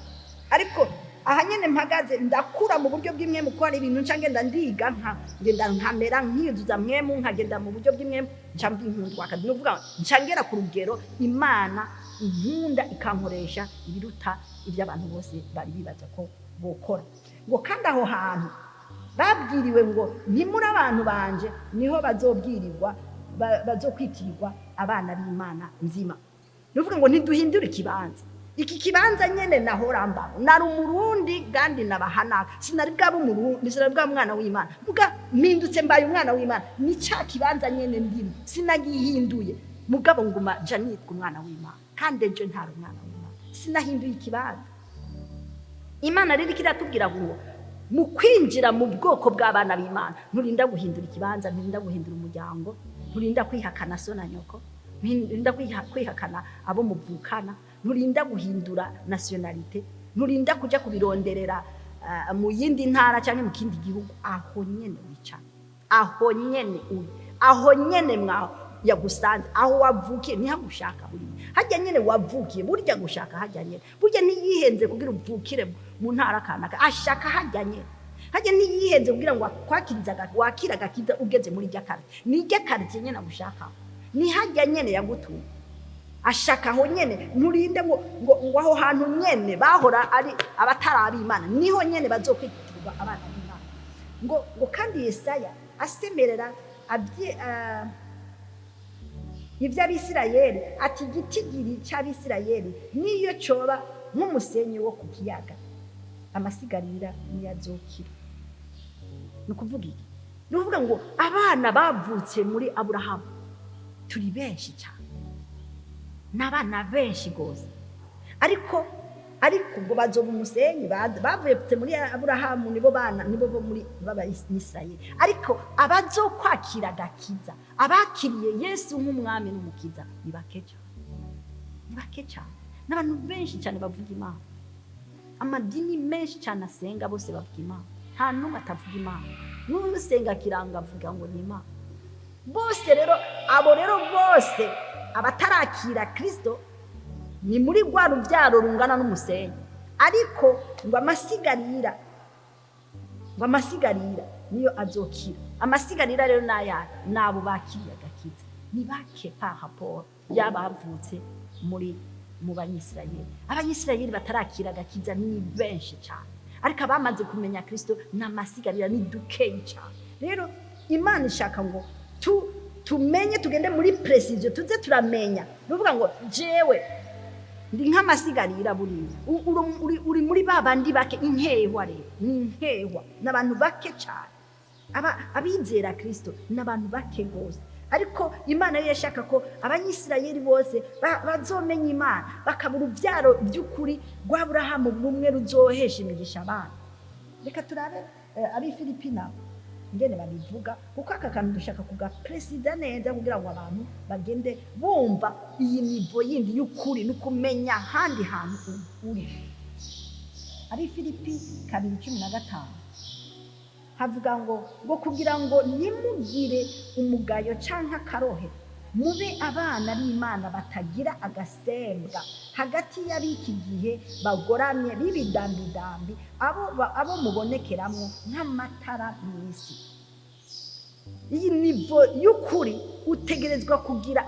Ariko aha nyene mpagaze ndakura mu buryo bw'imwe mu gukora ibintu nca ngenda ndiga ngenda nkamera nkiyuzuza mwemu, nkagenda mu buryo bw'imwe nca mbi impundwakazi. Nuvuga nca ngera ku rugero Imana inkunda ikankoresha ibiruta iby'abantu bose bari bibaza ko bokora. Ngo kandi aho hantu babwiriwe ngo ntimuri abantu banje niho bazobwirirwa bazokwitirirwa abana b'Imana nzima. Nuvuga ngo ntiduhindure ikibanza. Iki kibanza nyene nahora mbamo nari umurundi kandi nabahanaka, sinari bwabo umurundi, sinari bwa mwana w'Imana, muga mpindutse mbaye umwana w'Imana. Ni ca kibanza nyene ndimo sinagihinduye, mugabo nguma janitwa umwana w'Imana kandi ejo ntari umwana w'Imana, sinahinduye ikibanza. Imana rero kiratubwira ngo mu kwinjira mu bwoko bw'abana b'Imana nturinda guhindura ikibanza, nturinda guhindura umuryango, nturinda kwihakana so na nyoko, nturinda kwihakana abo muvukana, nturinda guhindura nationalite, nturinda kuja kubironderera mu yindi ntara cyangwa mu kindi gihugu. Aho nyene wica, aho nyene uri, aho nyene mwaho yagusanze, aho wavukiye niho gushaka buri. Hajya nyene wavukiye burya gushaka hajya nyene, burya niyihenze kugira uvukire mu ntara kanaka, ashaka hajya nyene. Hajya niyihenze kugira ngo kwakirizaga wakira Gakiza ugeze muri Jakara, ni Jakara nyene gushaka, ni hajya nyene yagutuye, ashaka aho nyene. Nturinde ngo aho hantu nyene bahora ari abatari Imana niho nyene bazokwitirwa abana b'Imana. Ngo kandi Yesaya asemerera ivy'Abisirayeli ati igitigiri c'Abisirayeli niyo coba nk'umusenyi wo ku kiyaga, amasigarira niyazokira. Nukuvuga iki? Nuvuga ngo abana bavutse muri Aburahamu turi benshi cyane, n'abana benshi gose, ariko ngo bazoba umusenyi. Bavutse muri Aburahamu nibo bana, nibo bo muri b'Abisirayeli, ariko abazokwakira Gakiza, abakiriye Yesu nk'umwami n'umukiza ni bake cyane. N'abantu benshi cyane bavuga Imana, amadini menshi cyane asenga, bose bavuga Imana, nta n'umwe atavuga Imana. N'usenga kiranga avuga ngo ni Imana. Bose rero abo rero bose abatarakira Kristo ni muri rwa rubyaro rungana n'umusenyi, ariko ngo amasigarira niyo azokira. Amasigarira rero nabo bakiriye Gakiza ni bake par rapport y'abavutse mu Banyisirayeli. Abanyisirayeli batarakira Gakiza ni benshi cyane, ariko abamaze kumenya Kristo n'amasigarira ni dukeyi cyane. Rero Imana ishaka ngo tumenye, tugende muri precision, tuze turamenya. Nuvuga ngo jewe ndi nk'amasigarira buriya, uri muri babandi bake, inkehwa rero, inkehwa n'abantu bake cyane. Abizera Kristo n'abantu bake gose, ariko Imana yari yashaka ko Abanyisirayeli bose bazomenya Imana, bakabura ubyaro by'ukuri rw'Aburahamu bumwe ruzohesha imigisha abana. Reka turabe abi Filipina ngene babivuga, kuko aka kantu dushaka kugapresida neza kugira ngo abantu bagende bumva iyi nivo yindi y'ukuri n'ukumenya handi hantu uri. Abi Filipi 2:15 havuga ngo kugira ngo nimugire umugayo canke akarohe, mube abana b'Imana batagira agasembwa hagati y'abiki gihe bagoramye b'ibidambidambi, abo mubonekeramwo nk'amatara mw'isi. Iyi nivo y'ukuri utegerezwa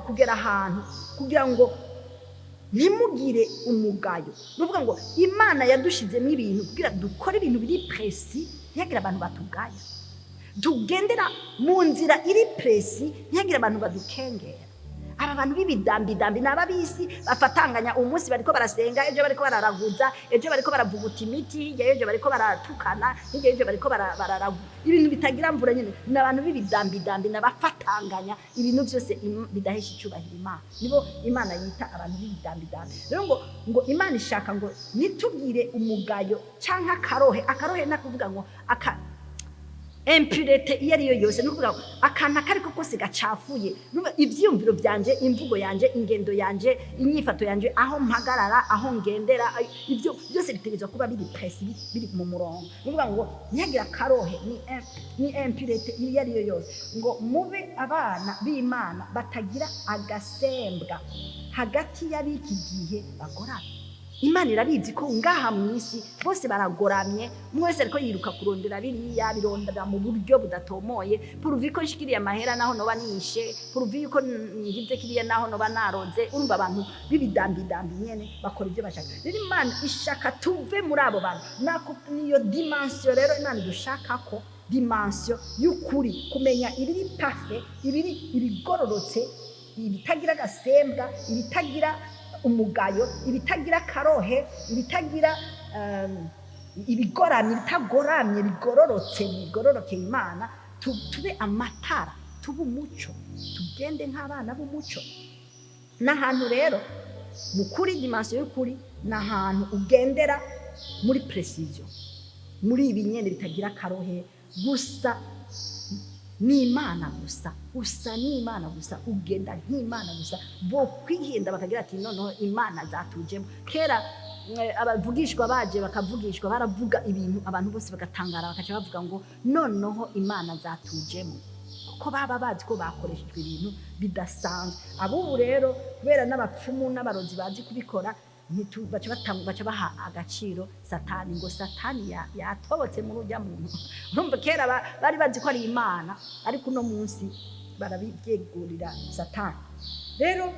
kugera ahantu kugira ngo ntimugire umugayo. Nuvuga ngo Imana yadushizemo ibintu kugira dukore ibintu biri presi, ntihagira abantu batugaya. Tugendera mu nzira iri presi, ntihagira abantu badukengera. aba bantu b'ibidambidambi n'ababisi bafatanganya umunsi bariko barasenga, ejo bariko bararaguza, ejo bariko baravuguta imiti, ejo bariko baratukana, ejo bariko bararagu ibintu bitagira mvura nyene. N'abantu b'ibidambidambi n'abafatanganya ibintu byose bidahesha icubahiro Imana. Nibo Imana yita abantu b'ibidambidambi. Rero ngo Imana ishaka ngo nitubwire umugayo canka akarohe nakuvuga ngo impurete iyo ariyo yose, nukuvuga akantu akariko kose gacafuye, ivyumviro byanje, imvugo yanje, ingendo yanje, inyifato yanje, aho mpagarara, aho ngendera, ibyo byose bitegerezwa kuba biri presi, biri mu murongo. Nukuvuga ngo ntihagira akarohe, ni impurete iyo ariyo yose. Ngo mube abana b'Imana batagira agasembwa hagati y'abiki gihe bagorana. Imana irabizi ko ngaha mwisi bose baragoramye, mwese ariko yiruka kurondera biriya birondera mu buryo budatomoye, puruvi ko nshikiriye amahera naho noba nishe, puruvi ko ngize kiriya naho noba naroze. Urumva abantu b'ibidambidambi nyene bakora ibyo bashaka. Rero Imana ishaka tuve muri abo bantu. Nako niyo dimension rero Imana dushaka ko dimension y'ukuri, kumenya ibiri parfait, ibigororotse, ibitagira gasembwa, ibitagira umugayo, ibitagira karohe, ibitagira ibigoramye, bitagoramye, bigororoke Imana. Tube amatara, tube umuco, tugende nk'abana b'umuco. N'ahantu rero mukuri dimension y'ukuri, n'ahantu ugendera muri precision, muri ibi nyene bitagira karohe, gusa n'Imana gusa, usa n'Imana gusa, ugenda nk'Imana gusa. Bo kwihenda bakagira ati noneho Imana zatujemo. Kera abavugishwa baje bakavugishwa, baravuga ibintu abantu bose bagatangara, bakaca bavuga ngo noneho Imana zatujemo, kuko baba bazi ko bakoreshejwe ibintu bidasanzwe. Abubu rero kubera n'abapfumu n'abarozi bazi kubikora, baca baha agaciro Satani, ngo Satani yatobotse muri urya muntu. Urumva kera bari bazi ko ari Imana, ariko uno munsi barabibyegurira Satani. Rero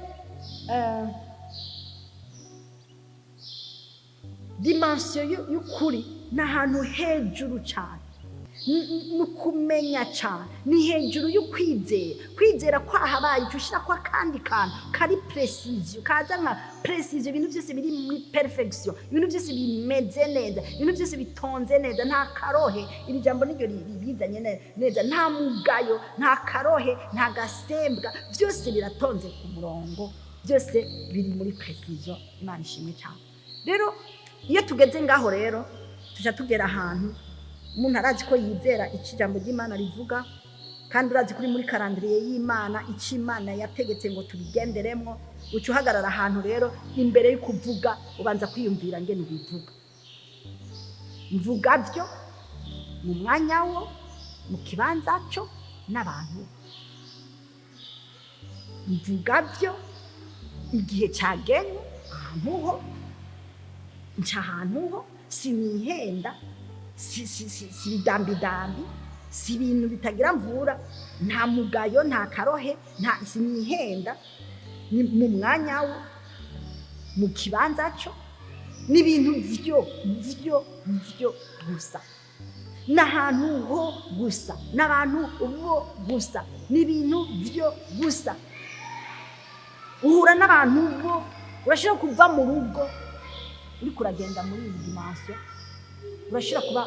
dimension y'ukuri n'ahantu hejuru cyane, nukumenya cyane, ni hejuru y'ukwizera kwahabaye tushira kwa kandi kantu kari precision, kaza nka precision, ibintu byose biri muri perfection, ibintu byose bimeze neza, ibintu byose bitonze neza, nta karohe. Iri jambo niryo ribizanye neza, nta mugayo, nta karohe, nta gasembwa, byose biratonze ku murongo, byose biri muri precision. Imana ishimwe cyane. Rero iyo tugeze ngaho rero tuja tugera ahantu umuntu arazi ko yizera ijambo ry'Imana rivuga, kandi urazi kuri muri karandiriye y'Imana icyo Imana yategetse ngo tubigenderemo. Uca uhagarara ahantu rero imbere yo kuvuga ubanza kwiyumvira ngene ubivuga. Mvuga byo mu mwanya wo, mu kibanza cyo, n'abantu. Mvuga byo igihe cyagenwe, ahantu ho, ahantu ho, sinihenda, si bidambidambi, si ibintu bitagira mvura, nta mugayo, nta karohe, nta sinihenda, ni mu mwanya wo, mu kibanza cyo, n'ibintu byo gusa, n'ahantu ho gusa, n'abantu bo gusa, n'ibintu byo gusa. Uhura n'abantu bo, urashobora kuva mu rugo uri kuragenda muri iyi dimension, urashobora kuba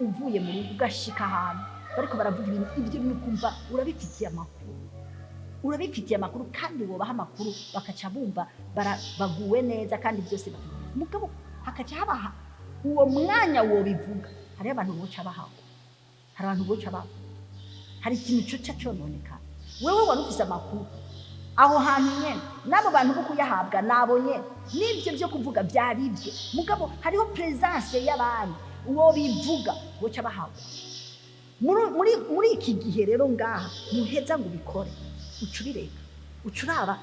uvuye mu rugo ugashika ahantu bariko baravuga ibintu ibyo nukumva urabifitiye amakuru, kandi wobaha amakuru bakaca bumva baguwe neza, kandi byose mugabo hakaca habaha uwo mwanya wo bivuga. Hari abantu boca bahawe, hari abantu boca bahawe, hari ikintu cyo cyononeka. Wewe wari ufise amakuru aho hantu nyene, nabo bantu bo kuyahabwa nabo nyene, nibyo byo kuvuga byari ibyo, mugabo hariho presence y'abandi uwo bivuga boca bahawe. Muri iki gihe rero ngaha muheza ngo bikore, ucubireka, ucuraba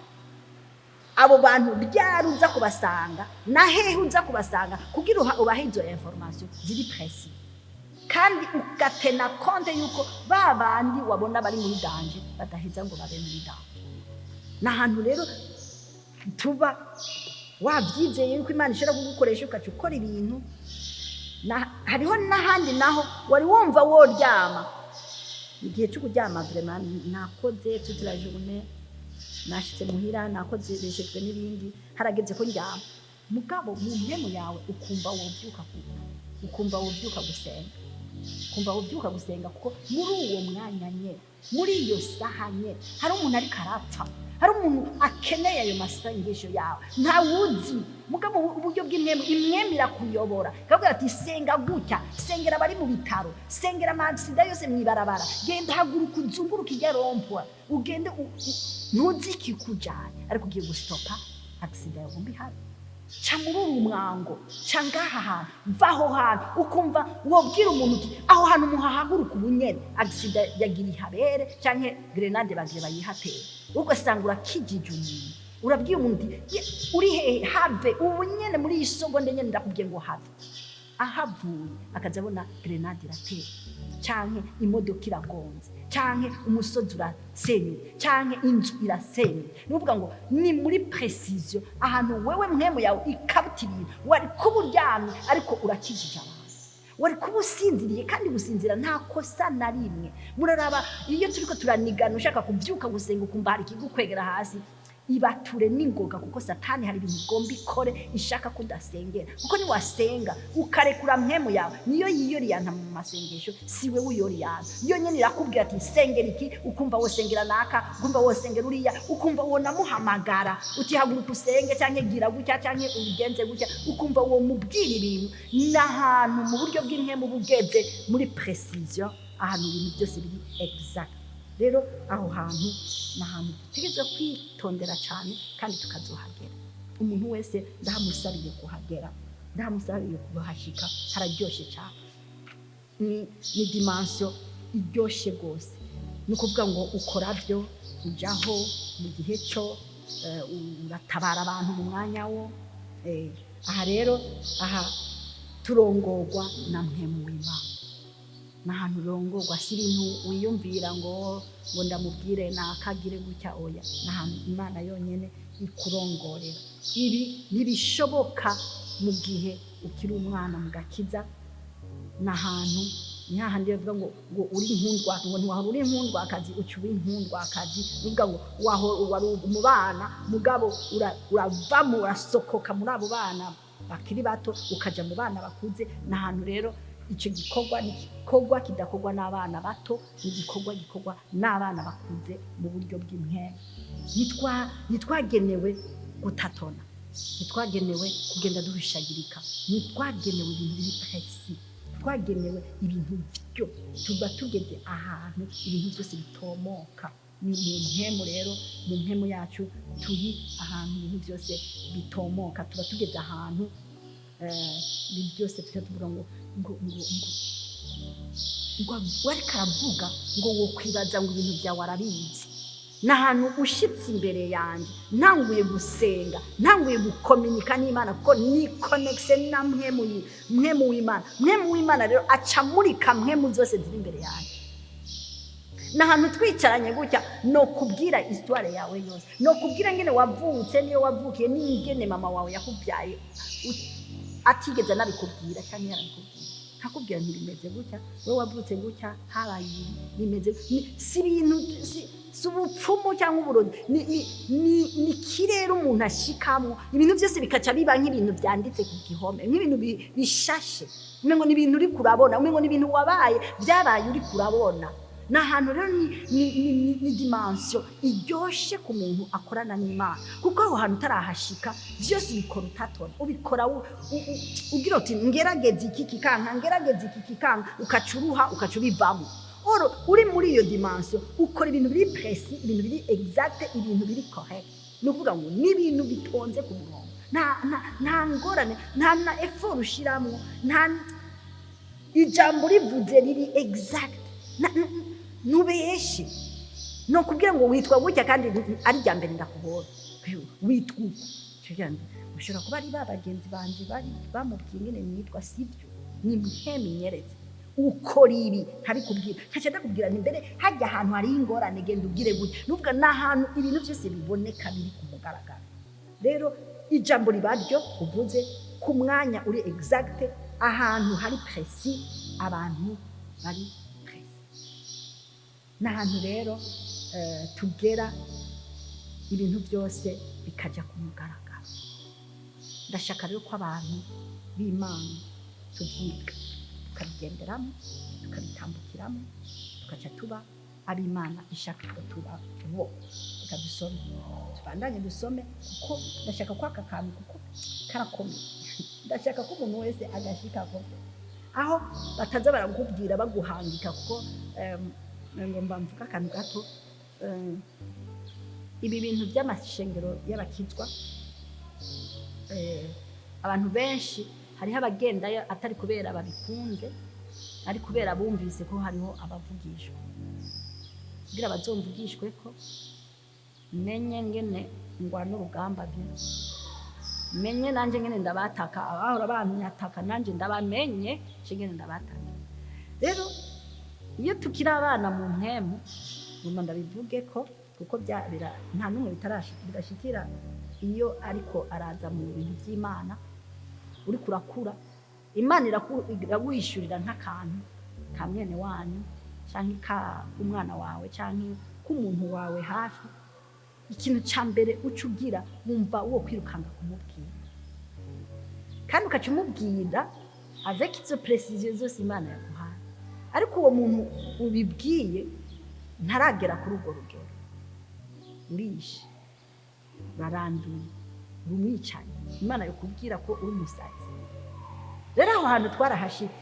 abo bantu byaruza kubasanga na hehe uza kubasanga, kugira ubahe izo information ziri précis, kandi ugatena konte yuko babandi wabona bari muri danje badaheza ngo babe muri danje. N'ahantu rero tuba wabyizeye yuko Imana ishobora kugukoresha ukaca ukora ibintu. Hariho n'ahandi naho wari wumva woryama, igihe cyo kuryama vraiment nakoze toute la journée, nashitse muhira nakoze beshejwe n'ibindi harageze ko njyama mugabo mu mpemu yawe ukumva wovyuka gusenga kumva wovyuka gusenga kuko muri uwo mwanya nye muri iyo saha nye hari umuntu ariko arapfa hari umuntu akeneye ayo masengesho yawe ntawuzi mugabo uburyo bw'imwemwe irakuyobora kavuga ati senga gutya sengera abari mu bitaro sengera amasida yose mwibarabara genda haguruka uzunguruka ijya rompwa ugende ntuzi ikikujanye ariko ugiye gustopa agisida yawe mbihari ca muri uru mwango ca ngaha hantu vaho hantu ukumva wobwira umuntu uti aho hantu muhahaguruka ubunyene agisida yagira ihabere canke grenade bagire bayihatera ugasanga urakijije umuntu urabwiye umuntu uri hehe have ubunyene muri iyi segonde nyene ndakubwiye ngo have ahavuye akaza abona grenade iratera canke imodoka iragonze canke umusozi urasenyuye canke inzu irasenyuye nuvuga ngo ni muri precision ahantu wewe mwemu yawe ikabutirira wari kuburyamye ariko urakijije abantu wari kubusinziriye kandi gusinzira nta kosa na rimwe muraraba iyo turiko turanigana ushaka kuvyuka gusenga ukumva hari ikigukwegera hasi ibature n'ingoga kuko satani hari ibintu igomba ikore ishaka kudasengera kuko ni wasenga ukarekura mwemu yawe niyo yiyorianta mu masengesho siwe wiyorianta iyo nyene irakubwira ati sengera iki ukumva wosengera naka ukumva wosengera uriya ukumva wonamuhamagara uti haguruka usenge canke gira gutya canke ubigenze gutya ukumva wo mubwira ibintu n'ahantu mu buryo bw'inkemu bugeze muri precision ahantu ibintu byose biri exact rero aho hantu n'ahantu tutegerezwa kwitondera cyane kandi tukazohagera umuntu wese ndahamusariye kuhagera ndahamusariye kuhashika hararyoshe cyane ni dimension iryoshe rwose ni ukuvuga ngo ukora byo ujaho mu gihe cyo uratabara abantu mu mwanya wo aha rero aha turongorwa na mpemu w'Imana n'ahantu urongorwa si ibintu wiyumvira ngo ndamubwire nakagire gutya oya n'ahantu Imana yonyene ikurongorera ibi ntibishoboka mu gihe ukiri umwana mu Gakiza n'ahantu nyahandi bavuga ngo uri inkundwa ngo ntiwahora uri inkundwakazi ucuba inkundwakazi nuvuga ngo wari mu bana mugabo uravamo urasokoka muri abo bana bakiri bato ukaja mu bana bakuze n'ahantu rero icyo gikorwa kidakorwa n'abana bato n'igikorwa gikorwa n'abana bakuze mu buryo bw'impemu nitwagenewe gutatona nitwagenewe kugenda duhishagirika nitwagenewe ibintu biri presi twagenewe ibintu byo tuba tugeze ahantu ibintu byose bitomoka ni mu mpemu rero mu mpemu yacu turi ahantu ibintu byose bitomoka tuba tugeze ahantu ibi byose tuvuga ngo wari karavuga ngo wokwibaza ngo ibintu byawe arabizi n'ahantu ushitse imbere yanjye ntanguye gusenga ntanguye gukominika n'Imana kuko ni connection na mpemu w'Imana rero acamurika mpemu zose ziri imbere yanjye n'ahantu twicaranye gutya no kubwira histoire yawe yose no kubwira ngene wavutse niyo wavukiye n'ingene mama wawe yakubyaye atigeze nabikubwira cyane yarabikubwira ntakubwira ntibimeze gutya wowe wavutse gutya habaye bimeze si ibintu si ubupfumu cyangwa uburozi ni kirere umuntu ashikamwo ibintu byose bikaca biba nk'ibintu byanditse ku gihome nk'ibintu bishashe umengo ni ibintu uri kurabona umengo ni ibintu wabaye byabaye uri kurabona n'ahantu rero ni dimension iryoshe ku muntu akorana n'Imana kuko aho hantu utarahashika byose ubikora utatona ubikora ugira uti ngerageze iki kikanka ukacuruha ukacubivamo uri muri iyo dimension ukora ibintu biri presi ibintu biri exact ibintu biri correct no kuvuga ngo ni ibintu bitonze ku murongo nta ngorane nta effort ushiramo nta ijambo rivuze riri exact nubeshe no kubwira ngo witwa gutya kandi ari rya mbere ndakubona witwa cyane ushobora kuba ari bagenzi banje bari bamubwiye ngene nitwa sibyo ni mpemu nyeretse ukora ibi ntari kubwira ntacyo ndakubwira ni mbere hajya ahantu hari ingorane genda ubwire gutya nuvuga n'ahantu ibintu byose biboneka biri ku mugaragaro rero ijambo ribaryo uvuze ku mwanya uri exact ahantu hari presi abantu bari n'ahantu rero tugera ibintu byose bikajya ku mugaragaro. Ndashaka rero ko abantu b'Imana tubyiga tukabigenderamo tukabitambukiramo tukaca tuba ab'Imana ishaka ko tuba bo. Reka dusome tubandanye dusome kuko ndashaka ko aka kantu kuko karakomeye. Ndashaka ko umuntu wese agashika ko aho bataza barakubwira baguhangika kuko ngomba mvuga akantu gato. Ibi bintu by'amashengero y'abakizwa abantu benshi hariho abagendayo atari kubera babikunze, ari kubera bumvise ko hariho abavugishwa. Kugira bazomvugishwe ko menye ngene ngwana urugamba bye, menye nanje ngene ndabataka, abahora banyataka nanje ndabamenye ngene ndabataka. Rero iyo tukiri abana mu mpemu ngomba ndabivuge ko kuko byabira nta numwe birashikira iyo ariko araza mu bintu by'Imana uri kurakura. Imana iraguhishurira nk'akantu ka mwene wanyu canke ka umwana wawe canke k'umuntu wawe hafi. Ikintu ca mbere ucugira wumva wo kwirukanga kumubwira, kandi ukacumubwira avec izo précisions zose Imana yaguhaye. Ariko uwo muntu ubibwiye ntaragera kuri urwo rugero, urishe baranduye rumwicaye. Imana yokubwira ko uri umusazi. Rero aho hantu twarahashitse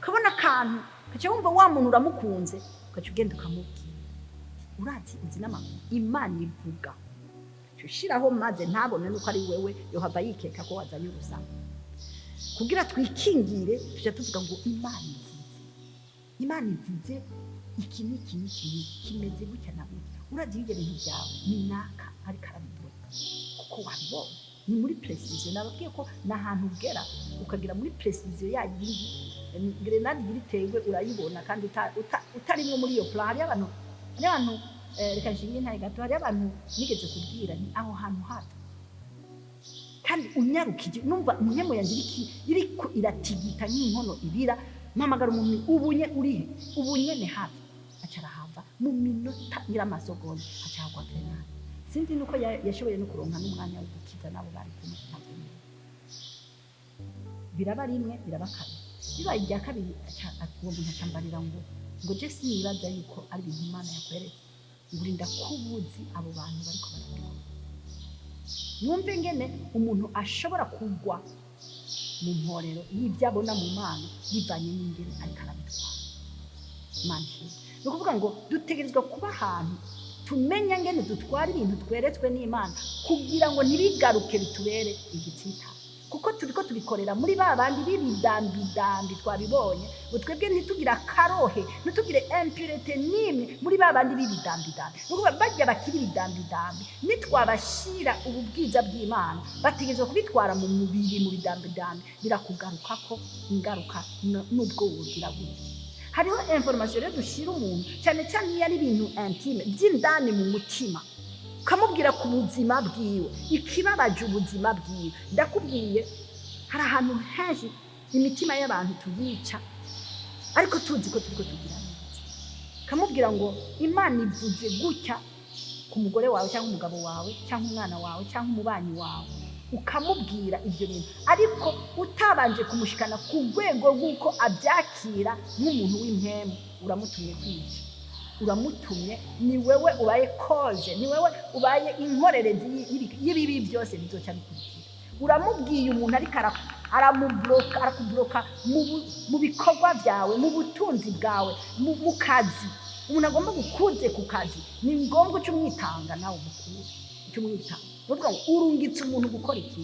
kabona akantu kaca wumva wa muntu uramukunze ukaca ugenda ukamubwira. Urazi izi n'amakuru Imana ivuga ushiraho maze ntabone nuko ari wewe yohava yikeka ko wazanye urusanga. Kugira twikingire tujya tuvuga ngo Imana ivuze iki n'iki kimeze gutya na gutya. Urazi ibyo bintu byawe ni naka ariko arabivuga kuko wabibonye ni muri precision. Nababwiye ko n'ahantu ugera ukagira muri precision yayindi grenade iritewe urayibona kandi utarimwe muri iyo plan. Hari abantu reka nshinge ntaye gato, hari abantu nigeze kubwira ni aho hantu hafi kandi unyarukije numva umuhemo yanjye iriko iratigita nk'inkono ibira. Mpamagara umuntu ubunye urihe ubunyene hafi acarahava mu minota y'amasogonda acagwa grenade. Sinzi nuko yashoboye no kuronka n'umwanya wo gukiza nabo bari kumwe. Biraba rimwe biraba kabiri, bibaye irya kabiri uwo muntu acambarira ngo je sinibaza yuko ari ibintu Imana yakweretse, ngurinda kubuzi abo bantu bariko barabikora. Mwumve ngene umuntu ashobora kugwa mu mporero y'ibyo abona mu Mana bivanye n'ingene ariko arabitwara. Imana ni ukuvuga ngo dutegerezwa kuba ahantu tumenya ngene dutwara ibintu tweretswe n'Imana kugira ngo ntibigaruke bitubere igitsita. Kuko turiko tubikorera muri babandi b'ibidambidambi twabibonye ngo twebwe ntitugira karohe ntitugire impurite nimwe muri babandi b'ibidambidambi. Nuko bajya bakiri ibidambidambi nitwabashira ubu bwiza bw'Imana bategerezwa kubitwara mu mubiri mu bidambidambi birakugaruka ko ingaruka n'ubwo wogira gute. Hariho information rero dushira umuntu cyane cyane iyo ari ibintu intime by'indani mu mutima ukamubwira ku buzima bwiwe ikibabaje ubuzima bwiwe. Ndakubwiye hari ahantu henshi imitima y'abantu tuyica ariko tuzi ko turiko tugira neza. Kamubwira ngo Imana ivuze gutya ku mugore wawe cyangwa umugabo wawe cyangwa umwana wawe cyangwa umubanyi wawe, ukamubwira ibyo bintu ariko utabanje kumushikana ku rwego rw'uko abyakira nk'umuntu w'impemu. Uramutumye kwica, uramutumye, ni wewe ubaye koze, ni wewe ubaye inkorerezi y'ibibi byose bizoca bikurikira. Uramubwiye umuntu ariko arakubloka mu bikorwa byawe, mu butunzi bwawe, mu kazi. Umuntu agomba gukuze ku kazi ni ngombwa cy'umwitanga nawe umukuru cy'umwitanga. Nuvuga ngo urungitse umuntu gukora iki.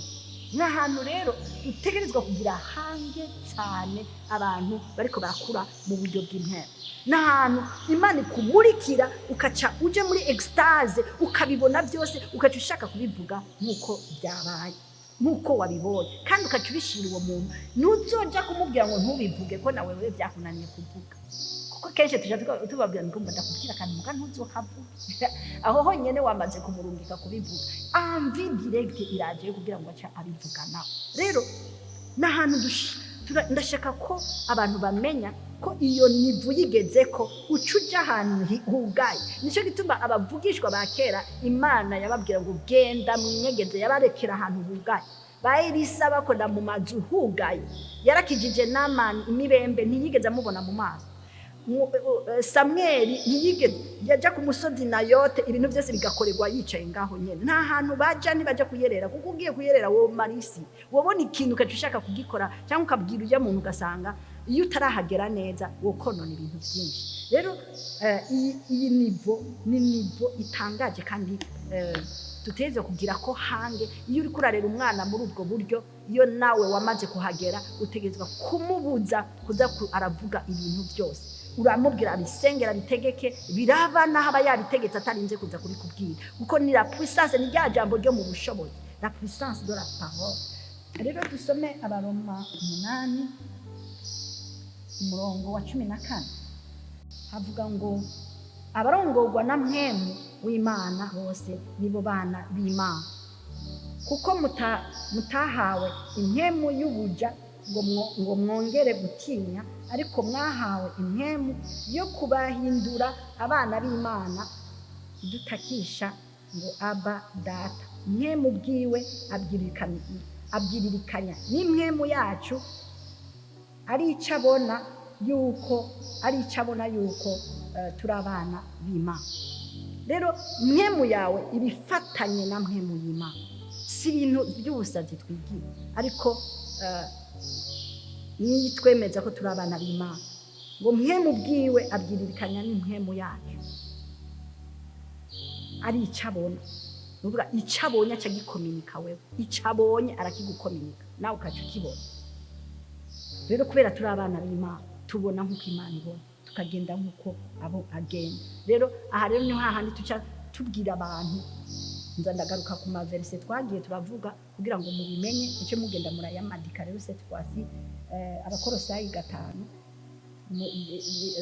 N'ahantu rero dutegerezwa kugira hange cyane abantu bariko barakura mu buryo bw'impemu. N'ahantu Imana ikumurikira ukaca uje muri extase ukabibona byose ukaca ushaka kubivuga nk'uko byabaye nk'uko wabibonye kandi ukaca ubishira uwo muntu. Nuzoja kumubwira ngo ntubivuge ko nawe wewe byakunaniye kuvuga, kuko kenshi tujya tubabwira ngo ndakubwira kandi muga ntuzokavuga. Aho honyene wamaze kumurungika kubivuga envie direct iraje kugira ngo aca abivugana. Rero n'ahantu ndashaka ko abantu bamenya ko iyo nivu yigeze ko ucuja ahantu hugaye. Nico gituma abavugishwa ba kera Imana yababwira ngo genda mwinyegeze, yabarekera ahantu hugaye. Ba Elisa bakora mu mazu hugaye, yarakijije n'amani imibembe ntiyigeze amubona mu maso. Samweli ntiyigeze yaja ku musozi na yote, ibintu byose bigakorerwa yicaye ngaho nyene. Nta hantu baja nibaja kuyerera, kuko ugiye kuyerera wo marisi wobona ikintu ukacushaka kugikora cyangwa ukabwira ujya muntu ugasanga iyo utarahagera neza wokonona ibintu byinshi. Rero iyi nivo ni nivo itangaje kandi tuteze kugira ko hange. Iyo uri kurarera umwana muri ubwo buryo, iyo nawe wamaze kuhagera utegezwa kumubuza kuza aravuga ibintu byose. Uramubwira abisengera bitegeke biraba naho aba yabitegetse atarinze kuza kubikubwira, kuko ni la puissance, ni rya jambo ryo mu bushobozi, la puissance de la parole. Rero dusome Abaroma 8 umurongo wa 14 havuga ngo abarongorwa na mpwemu w'Imana bose nibo bana b'Imana, kuko mutahawe impwemu y'ubuja ngo mwongere gutinya, ariko mwahawe impwemu yo kubahindura abana b'Imana, dutakisha ngo Aba Data. Impwemu bwiwe abyiririkanya n'impwemu yacu, ari icabona yuko turi abana b'Imana. Rero impwemu yawe ibifatanye na mpwemu y'Imana, si ibintu by'ubusazi twigira, ariko ni twemeza ko turi abana b'Imana. Ngo mpwemu bwiwe abyiririkanya n'impwemu yacu, ari icabona. Nuvuga icabonye aca gikominika wewe, icabonye arakigukominika nawe ukaca ukibona. Rero kubera turi abana b'Imana tubona nk'uko Imana ibona, tukagenda nk'uko abo agenda. Rero aha rero niho hahandi tuca tubwira abantu, nza ndagaruka ku maverse twagiye turavuga kugira ngo mubimenye icyo mugenda murayamadika. Rero se twasi Abakolosayi 5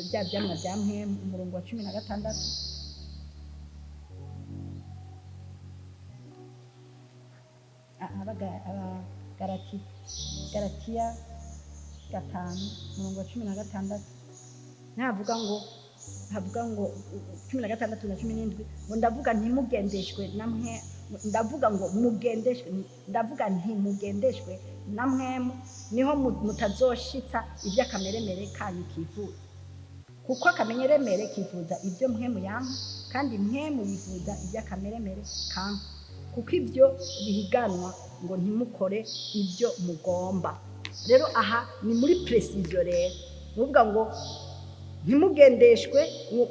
bya byamwa bya mpwemu umurongo wa 16 Galatiya 5 umurongo wa 16 havuga ngo 16 na 17 ngo ndavuga ntimugendeshwe namwe, ndavuga ngo mugendeshwe, ndavuga ntimugendeshwe namwe, niho mutazoshitsa iby'akameremere kanyu kifuza. Kuko akamenyeremere kifuza ibyo mpwemu yanka, kandi mpwemu yifuza iby'akameremere kanka. Kuko ibyo bihiganwa ngo ntimukore ibyo mugomba. Rero aha ni muri precision. Rero nuvuga ngo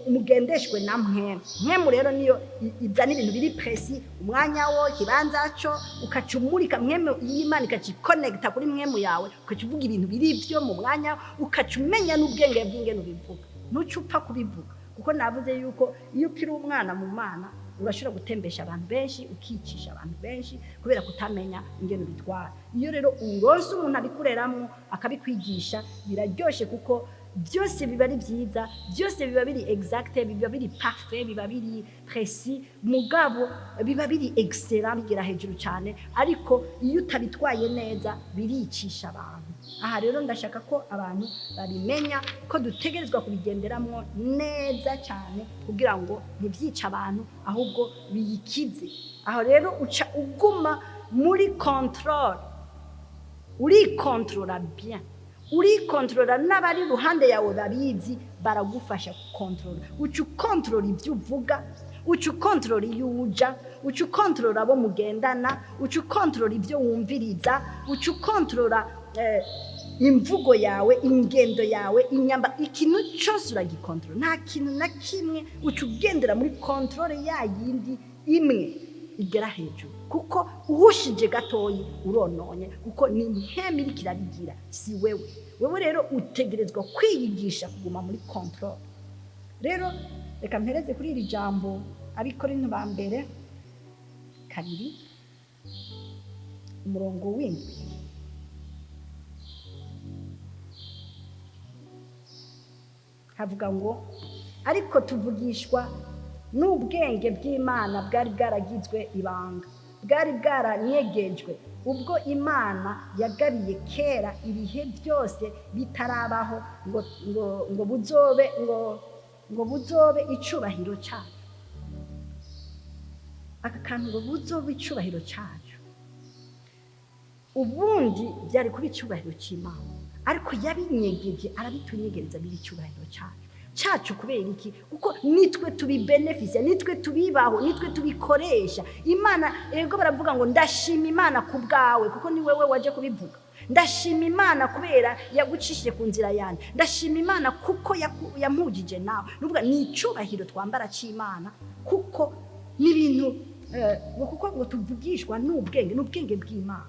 mugendeshwe na mpwemu. Rero niyo izana ibintu biri presi, umwanya wo kibanza cyo ukacumurika mpwemu y'Imana ikaciconnecta kuri mpwemu yawe, ukacuvuga ibintu biri byo mu mwanya, ukacumenya n'ubwenge bw'ingene ubivuga. Ntucupfa kubivuga, kuko navuze yuko iyo ukiri umwana mu Mana urashobora gutembesha abantu benshi, ukicisha abantu benshi kubera kutamenya ingene ubitwara. Iyo rero uronse umuntu abikureramwo akabikwigisha biraryoshe, kuko byose biba ari byiza, byose biba biri exact, biba biri parfait, biba biri précis, mugabo biba biri excellent, bigira hejuru cyane. Ariko iyo utabitwaye neza biricisha abantu. Aha rero ndashaka ko abantu babimenya ko dutegerezwa kubigenderamo neza cyane kugira ngo ntibyica abantu, ahubwo biyikize. Aho rero uca uguma muri control, uri controla bien, uri controla n'abari ruhande yawe babizi, baragufasha gukontrola. Uca ukontrola ibyo uvuga, uca ukontrola iyo uja, uca ukontrola abo mugendana, uca ukontrola ibyo wumviriza, uca ukontrola imvugo yawe, ingendo yawe, inyamba, ikintu cyose uragikontrola. Nta kintu na kimwe uca ugendera muri controle yindi imwe igera hejuru, kuko uhushije gatoyi urononye, kuko ni mpwemu iri kirabigira, si wewe. Wewe rero utegerezwa kwiyigisha kuguma muri control. Rero reka mpereze kuri iri jambo Abikorinto ba mbere 2 umurongo w'7 havuga ngo ariko tuvugishwa n'ubwenge bw'Imana bwari bwaragizwe ibanga, bwari bwaranyegejwe ubwo Imana yagabiye kera ibihe byose bitarabaho ngo buzobe icubahiro cyacu. Aka kantu ngo buzobe icubahiro cyacu, ubundi byari kuba icubahiro cy'Imana, ariko yabinyegeje, arabitunyegereza biri icubahiro cyacu. Kubera iki? Kuko nitwe tubibenefisia, nitwe tubibaho, nitwe tubikoresha. Imana ego baravuga ngo ndashima Imana ku bwawe, kuko ni wewe waje kubivuga. Ndashima Imana kubera yagucishije ku nzira yanjye. Ndashima Imana kuko yampujije nawe. Nuvuga ni icubahiro twambara cy'Imana, kuko n'ibintu kuko ngo tuvugishwa n'ubwenge bw'Imana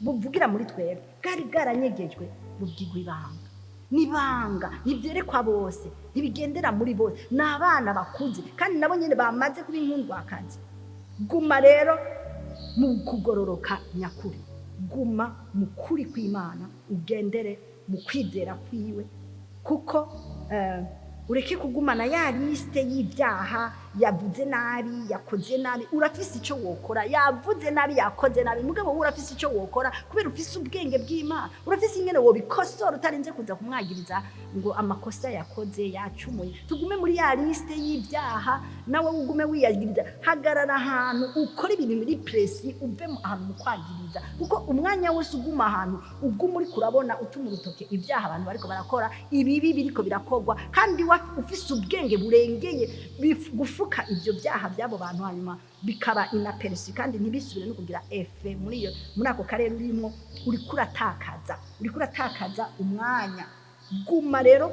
buvugira muri twebwe, bwari bwaranyegejwe, bubwigwa ibanga. Nibanga nibyerekwa bose, ntibigendera muri bose, n'abana bakuze kandi nabo nyine bamaze kuba inkundwakazi. Guma rero mu kugororoka nyakuri, guma mu kuri kw'Imana, ugendere mu kwizera kwiwe, kuko ureke kugumana ya liste y'ibyaha, yavuze nabi, yakoze nabi. Urafise icyo wokora, yavuze nabi, yakoze nabi, mugabo urafise icyo wokora kubera ufise ubwenge bw'Imana. Urafise ingene wobikosora utarinze kuza kumwagiriza ngo amakosa yakoze, yacumuye. Tugume muri ya liste y'ibyaha, nawe ugume wiyagiriza. Hagarara ahantu ukora ibintu muri presi, uve ahantu mu kwagiriza, kuko umwanya wose uguma ahantu uguma uri kurabona utuma urutoke ibyaha abantu bariko barakora, ibibi biriko birakorwa, kandi ufise ubwenge burengeye gufuka ibyo byaha by'abo bantu, hanyuma bikaba inaperisi kandi ntibisubire no kugira efe muri ako karere urimo. Uriko uratakaza umwanya. Guma rero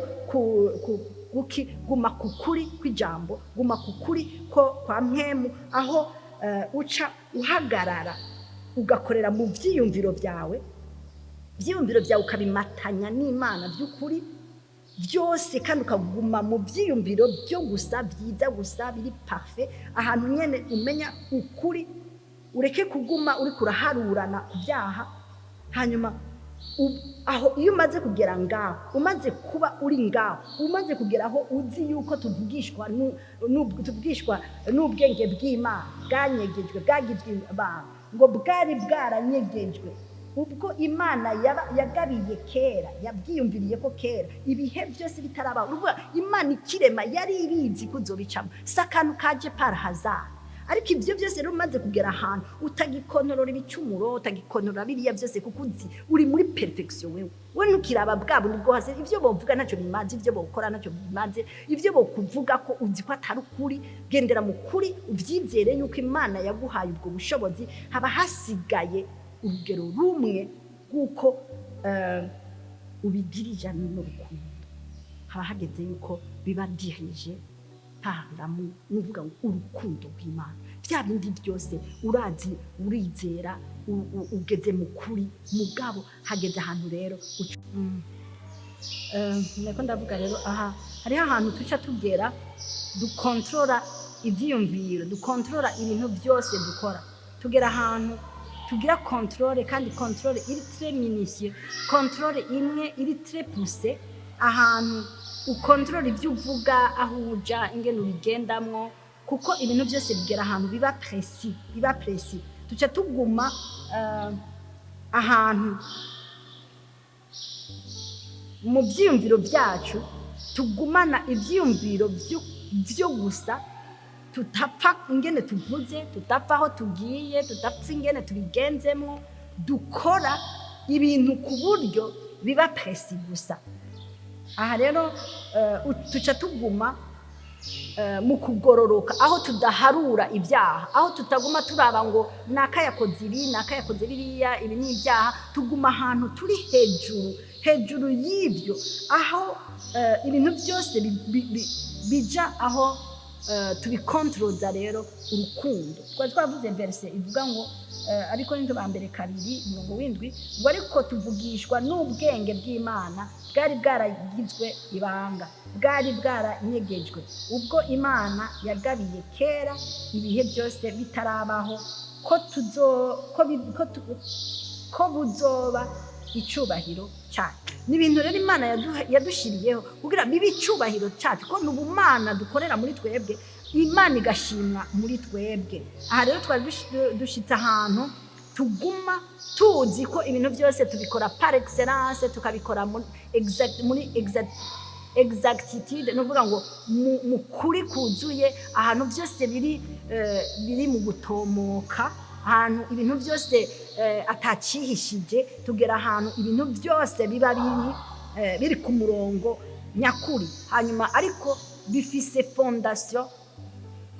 guma ku kuri kw'ijambo, guma ku kuri kwa mpemu, aho uca uhagarara ugakorera mu byiyumviro byawe ukabimatanya n'Imana by'ukuri byose, kandi ukaguma mu byiyumviro byo gusa byiza gusa, biri parfait, ahantu nyene umenya ukuri. Ureke kuguma uri kuraharurana ku byaha, hanyuma aho iyo umaze kugera ngaho, umaze kuba uri ngaho, umaze kugeraho uzi yuko tuvugishwa n'ubwenge bw'Imana bwanyegejwe, bwagizwe abantu ngo bwari bwaranyegejwe, ubwo Imana yagabiye kera, yabyiyumviriye ko kera ibihe byose bitaraba. Uruvuga Imana ikirema yari ibizi kuzobicamo, sakantu kaje par hasard. Ariko ibyo byose rero umaze kugera ahantu utagikontorora ibicumuro, utagikontorora biriya byose, kuko uzi uri muri perfection. We ntukiraba bwabo nibwo hase ivyo bovuga ntacyo bimaze, ivyo bokora ntacyo bimaze, ivyo bokuvuga ko uzi ko atari ukuri. Gendera mu kuri, uvyizere yuko Imana yaguhaye ubwo bushobozi. Haba hasigaye urugero rumwe kuko ubidirija n'urukundo. Haba hageze yuko biba dirije paramu, nuvuga ngo urukundo rw'Imana. Bya bindi byose urazi, urizera, ugeze mu kuri, mugabo hageze ahantu rero nako ndavuga rero aha hariho ahantu tuca tugera dukontorora ibyiyumviro, dukontorora ibintu byose dukora. Tugera ahantu tugira contrôle, kandi contrôle iri très minutieux, contrôle imwe iri très poussée, ahantu ukontrôle ibyo uvuga, aho uja, ingene ubigendamwo, kuko ibintu byose bigera ahantu biba précis. Tuca tuguma ahantu mu byiyumviro byacu, tugumana ibyiyumviro byo gusa, tutapfa ingene tuvuze, tutapfa aho tugiye, tutapfa ingene tubigenzemo, dukora ibintu ku buryo biba précis gusa. Aha rero tuca tuguma mu kugororoka, aho tudaharura ibyaha, aho tutaguma turaba ngo nakayakoze ibi, nakayakoze biriya, ibi ni ibyaha. Tuguma ahantu turi hejuru y'ibyo, aho ibintu byose bija aho tubikontroza rero urukundo. Twari twavuze verse ivuga ngo ariko n'into ba mbere 2:7 ngo ariko tuvugishwa n'ubwenge bw'Imana bwari bwaragizwe ibanga, bwari bwaranyegejwe, ubwo Imana yagabiye kera ibihe byose bitarabaho, ko buzoba icubahiro cyacu. N'ibintu rero Imana yadushiriyeho kugira bibe icubahiro cyacu, ko n'ubumana dukorera muri twebwe, Imana igashimwa muri twebwe. Aha rero twari dushitse ahantu tuguma tuzi ko ibintu byose tubikora par excellence, tukabikora muri exactitude, no kuvuga ngo mu kuri kuzuye, ahantu byose biri mu gutomoka, ahantu ibintu byose atacihishije, tugera ahantu ibintu byose biba biri ku murongo nyakuri. Hanyuma ariko bifise fondation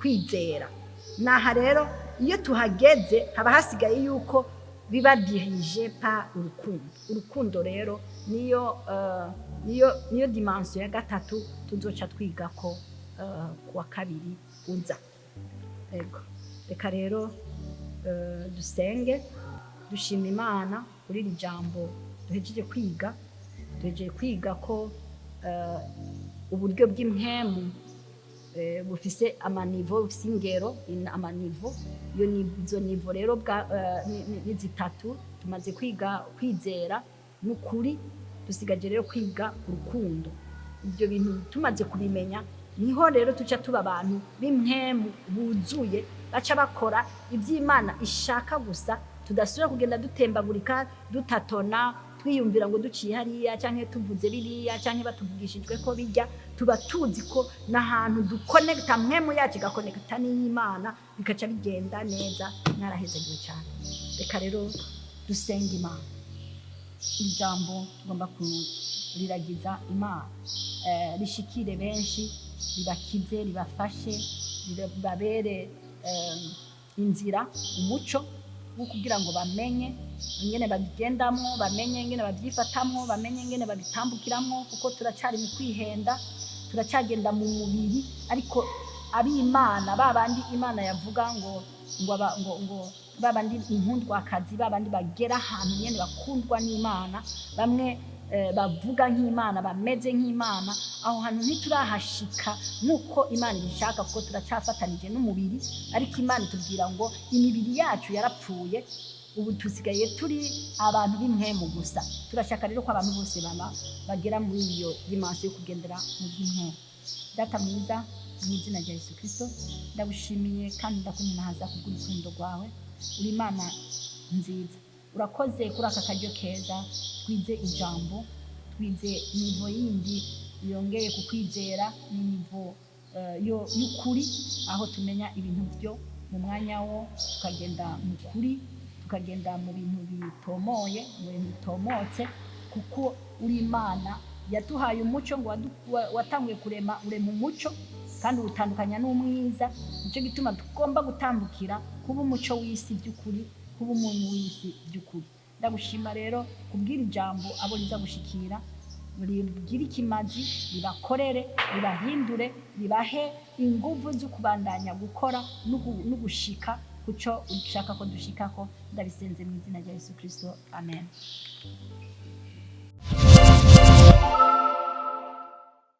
kwizera. Naha rero iyo tuhageze haba hasigaye yuko biba dirige pa urukundo rero niyo dimension ya gatatu tuzoca twiga ko kuwa kabiri uza. Reka rero dusenge dushima Imana kuri iri jambo duhejeje kwiga ko uburyo bw'impemu bufise amanivo, bufise ingero, amanivo. Izo nivo rero ni zitatu. Tumaze kwiga kwizera n'ukuri, dusigaje rero kwiga urukundo. Ibyo bintu tumaze kubimenya, niho rero tuca tuba abantu b'impemu buzuye, baca bakora iby'Imana ishaka gusa, tudasubira kugenda dutembagurika, dutatona, twiyumvira ngo duciye hariya canke tuvuze biriya canke batuvugishijwe ko bijya. Tuba tuzi ko n'ahantu dukonekta, mpemu yacu igakonekta n'Imana, bikaca bigenda neza. Mwarahezagiwe cyane. Reka rero dusenge Imana. Ijambo tugomba kuriragiza Imana, rishikire benshi, ribakize, ribafashe, ribabere inzira, umuco wo kugira ngo bamenye ingene babigendamwo, bamenye ingene babyifatamwo, bamenye ingene babitambukiramo, kuko turacari mu kwihenda, turacagenda mu mubiri. Ariko ab'Imana, babandi Imana yavuga ngo babandi inkundwakazi, babandi bagera ahantu nyene bakundwa n'Imana, bamwe bavuga nk'Imana, bameze nk'Imana, aho hantu ntiturahashika nuko Imana ibishaka, kuko turacafatanije n'umubiri. Ariko Imana itubwira ngo imibiri yacu yarapfuye, ubu tusigaye turi abantu b'impemu gusa. Turashaka rero ko abantu bose bagera muri iyo dimension yo kugendera mu by'impemu. Data mwiza, mu izina rya Yesu Kristo, ndagushimiye kandi ndakuninahaza kubw'urukundo rwawe. Uri Imana nziza, urakoze kuri aka karyo keza. Twize ijambo, twize nivo yindi yongeye kukwizera, nivo y'ukuri, aho tumenya ibintu byo mu mwanya wo, tukagenda mu kuri, tukagenda mu bintu bitomoye, mu bintu bitomotse, kuko uri Imana yaduhaye umuco, ngo watanguye kurema umuco kandi utandukanya n'umwiza. Nicyo gituma tugomba gutambukira kuba umuco w'isi by'ukuri, kuba umuntu w'isi by'ukuri. Ndagushima rero kubwira ijambo abo riza gushikira, rigira ikimazi, ribakorere, ribahindure, ribahe inguvu zo kubandanya gukora no gushika kuco ushaka ko dushikako. Ndabisenze mu izina rya Yesu Kristo, amen.